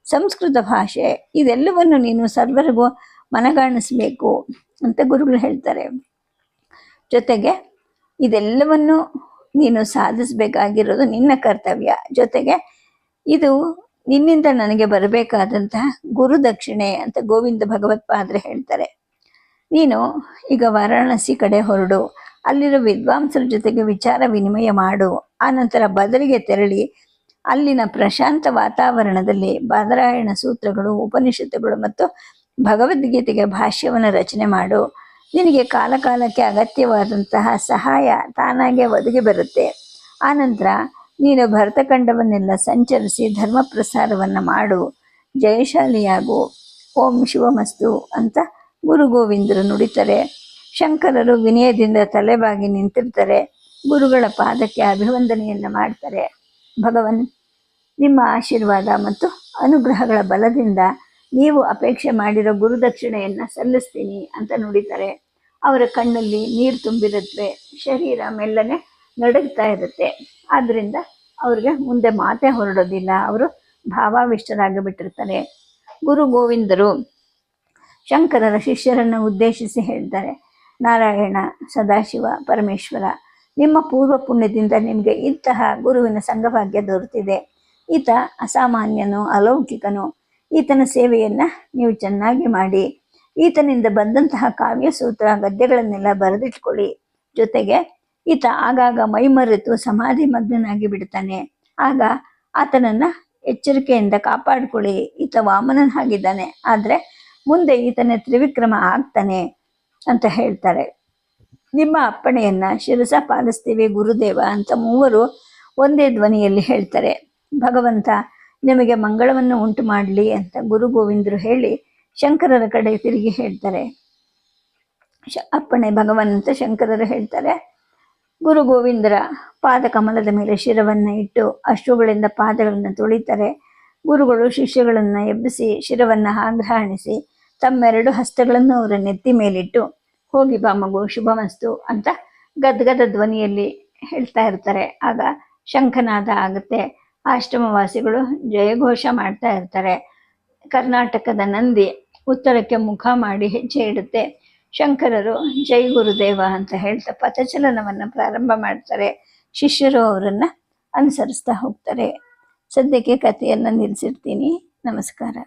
Speaker 1: ಸಂಸ್ಕೃತ ಭಾಷೆ. ಇದೆಲ್ಲವನ್ನು ನೀನು ಸರ್ವರಿಗೂ ಮನಗಾಣಿಸ್ಬೇಕು ಅಂತ ಗುರುಗಳು ಹೇಳ್ತಾರೆ. ಜೊತೆಗೆ ಇದೆಲ್ಲವನ್ನು ನೀನು ಸಾಧಿಸಬೇಕಾಗಿರೋದು ನಿನ್ನ ಕರ್ತವ್ಯ. ಜೊತೆಗೆ ಇದು ನಿನ್ನಿಂದ ನನಗೆ ಬರಬೇಕಾದಂತಹ ಗುರುದಕ್ಷಿಣೆ ಅಂತ ಗೋವಿಂದ ಭಗವತ್ಪಾದರು ಹೇಳ್ತಾರೆ. ನೀನು ಈಗ ವಾರಾಣಸಿ ಕಡೆ ಹೊರಡು, ಅಲ್ಲಿರೋ ವಿದ್ವಾಂಸರ ಜೊತೆಗೆ ವಿಚಾರ ವಿನಿಮಯ ಮಾಡು. ಆನಂತರ ಬದಲಿಗೆ ತೆರಳಿ ಅಲ್ಲಿನ ಪ್ರಶಾಂತ ವಾತಾವರಣದಲ್ಲಿ ಬಾದರಾಯಣ ಸೂತ್ರಗಳು, ಉಪನಿಷತ್ತುಗಳು ಮತ್ತು ಭಗವದ್ಗೀತೆಗೆ ಭಾಷ್ಯವನ್ನು ರಚನೆ ಮಾಡು. ನಿನಗೆ ಕಾಲಕಾಲಕ್ಕೆ ಅಗತ್ಯವಾದಂತಹ ಸಹಾಯ ತಾನಾಗೆ ಒದಗಿ ಬರುತ್ತೆ. ಆನಂತರ ನೀನು ಭರತಖಂಡವನ್ನೆಲ್ಲ ಸಂಚರಿಸಿ ಧರ್ಮ ಪ್ರಸಾರವನ್ನು ಮಾಡು, ಜಯಶಾಲಿಯಾಗು. ಓಂ ಶಿವಮಸ್ತು ಅಂತ ಗುರು ಗೋವಿಂದರು ನುಡಿತಾರೆ. ಶಂಕರರು ವಿನಯದಿಂದ ತಲೆಬಾಗಿ ನಿಂತಿರ್ತಾರೆ, ಗುರುಗಳ ಪಾದಕ್ಕೆ ಅಭಿವಂದನೆಯನ್ನು ಮಾಡ್ತಾರೆ. ಭಗವನ್, ನಿಮ್ಮ ಆಶೀರ್ವಾದ ಮತ್ತು ಅನುಗ್ರಹಗಳ ಬಲದಿಂದ ನೀವು ಅಪೇಕ್ಷೆ ಮಾಡಿರೋ ಗುರುದಕ್ಷಿಣೆಯನ್ನು ಸಲ್ಲಿಸ್ತೀನಿ ಅಂತ ನುಡಿತಾರೆ. ಅವರ ಕಣ್ಣಲ್ಲಿ ನೀರು ತುಂಬಿರುತ್ತವೆ, ಶರೀರ ಮೆಲ್ಲನೆ ನಡುಗ್ತಾ ಇರುತ್ತೆ. ಆದ್ದರಿಂದ ಅವ್ರಿಗೆ ಮುಂದೆ ಮಾತೇ ಹೊರಡೋದಿಲ್ಲ, ಅವರು ಭಾವಾವಿಷ್ಟರಾಗಿ ಬಿಟ್ಟಿರ್ತಾರೆ. ಗುರು ಗೋವಿಂದರು ಶಂಕರರ ಶಿಷ್ಯರನ್ನು ಉದ್ದೇಶಿಸಿ ಹೇಳ್ತಾರೆ, ನಾರಾಯಣ, ಸದಾಶಿವ, ಪರಮೇಶ್ವರ, ನಿಮ್ಮ ಪೂರ್ವ ಪುಣ್ಯದಿಂದ ನಿಮಗೆ ಇಂತಹ ಗುರುವಿನ ಸಂಘಭಾಗ್ಯ ದೊರೆತಿದೆ. ಈತ ಅಸಾಮಾನ್ಯನು, ಅಲೌಕಿಕನು. ಈತನ ಸೇವೆಯನ್ನು ನೀವು ಚೆನ್ನಾಗಿ ಮಾಡಿ. ಈತನಿಂದ ಬಂದಂತಹ ಕಾವ್ಯಸೂತ್ರ ಗದ್ಯಗಳನ್ನೆಲ್ಲ ಬರೆದಿಟ್ಕೊಳ್ಳಿ. ಜೊತೆಗೆ ಈತ ಆಗಾಗ ಮೈಮರೆತು ಸಮಾಧಿ ಮಗ್ನನಾಗಿ ಬಿಡ್ತಾನೆ. ಆಗ ಆತನನ್ನು ಎಚ್ಚರಿಕೆಯಿಂದ ಕಾಪಾಡಿಕೊಳ್ಳಿ. ಈತ ವಾಮನನಾಗಿದ್ದಾನೆ, ಆದರೆ ಮುಂದೆ ಈತನ ತ್ರಿವಿಕ್ರಮ ಆಗ್ತಾನೆ ಅಂತ ಹೇಳ್ತಾರೆ. ನಿಮ್ಮ ಅಪ್ಪಣೆಯನ್ನು ಶಿರಸ ಪಾಲಿಸ್ತೀವಿ ಗುರುದೇವ ಅಂತ ಮೂವರು ಒಂದೇ ಧ್ವನಿಯಲ್ಲಿ ಹೇಳ್ತಾರೆ. ಭಗವಂತ ನಿಮಗೆ ಮಂಗಳವನ್ನು ಉಂಟು ಮಾಡಲಿ ಅಂತ ಗುರು ಗೋವಿಂದರು ಹೇಳಿ ಶಂಕರರ ಕಡೆ ತಿರುಗಿ ಹೇಳ್ತಾರೆ. ಅಪ್ಪಣೆ ಭಗವನ್ ಅಂತ ಶಂಕರರು ಹೇಳ್ತಾರೆ. ಗುರು ಗೋವಿಂದರ ಪಾದ ಕಮಲದ ಮೇಲೆ ಶಿರವನ್ನು ಇಟ್ಟು ಅಶ್ರುಗಳಿಂದ ಪಾದಗಳನ್ನು ತೊಳಿತಾರೆ. ಗುರುಗಳು ಶಿಷ್ಯಗಳನ್ನು ಎಬ್ಬಿಸಿ ಶಿರವನ್ನು ಆಗ್ರಹಣಿಸಿ ತಮ್ಮೆರಡು ಹಸ್ತಗಳನ್ನು ಅವರ ನೆತ್ತಿ ಮೇಲಿಟ್ಟು ಹೋಗಿ ಬಾ ಮಗು, ಶುಭಮಸ್ತು ಅಂತ ಗದ್ಗದ ಧ್ವನಿಯಲ್ಲಿ ಹೇಳ್ತಾ ಇರ್ತಾರೆ. ಆಗ ಶಂಖನಾದ ಆಗುತ್ತೆ. ಆಶ್ರಮವಾಸಿಗಳು ಜಯಘೋಷ ಮಾಡ್ತಾ ಇರ್ತಾರೆ. ಕರ್ನಾಟಕದ ನಂದಿ ಉತ್ತರಕ್ಕೆ ಮುಖ ಮಾಡಿ ಹೆಜ್ಜೆ ಇಡುತ್ತೆ. ಶಂಕರರು ಜೈ ಗುರುದೇವ ಅಂತ ಹೇಳ್ತಾ ಪಥಚಲನವನ್ನು ಪ್ರಾರಂಭ ಮಾಡ್ತಾರೆ. ಶಿಷ್ಯರು ಅವರನ್ನು ಅನುಸರಿಸ್ತಾ ಹೋಗ್ತಾರೆ. ಸದ್ಯಕ್ಕೆ ಕಥೆಯನ್ನು ನಿಲ್ಲಿಸಿರ್ತೀನಿ. ನಮಸ್ಕಾರ.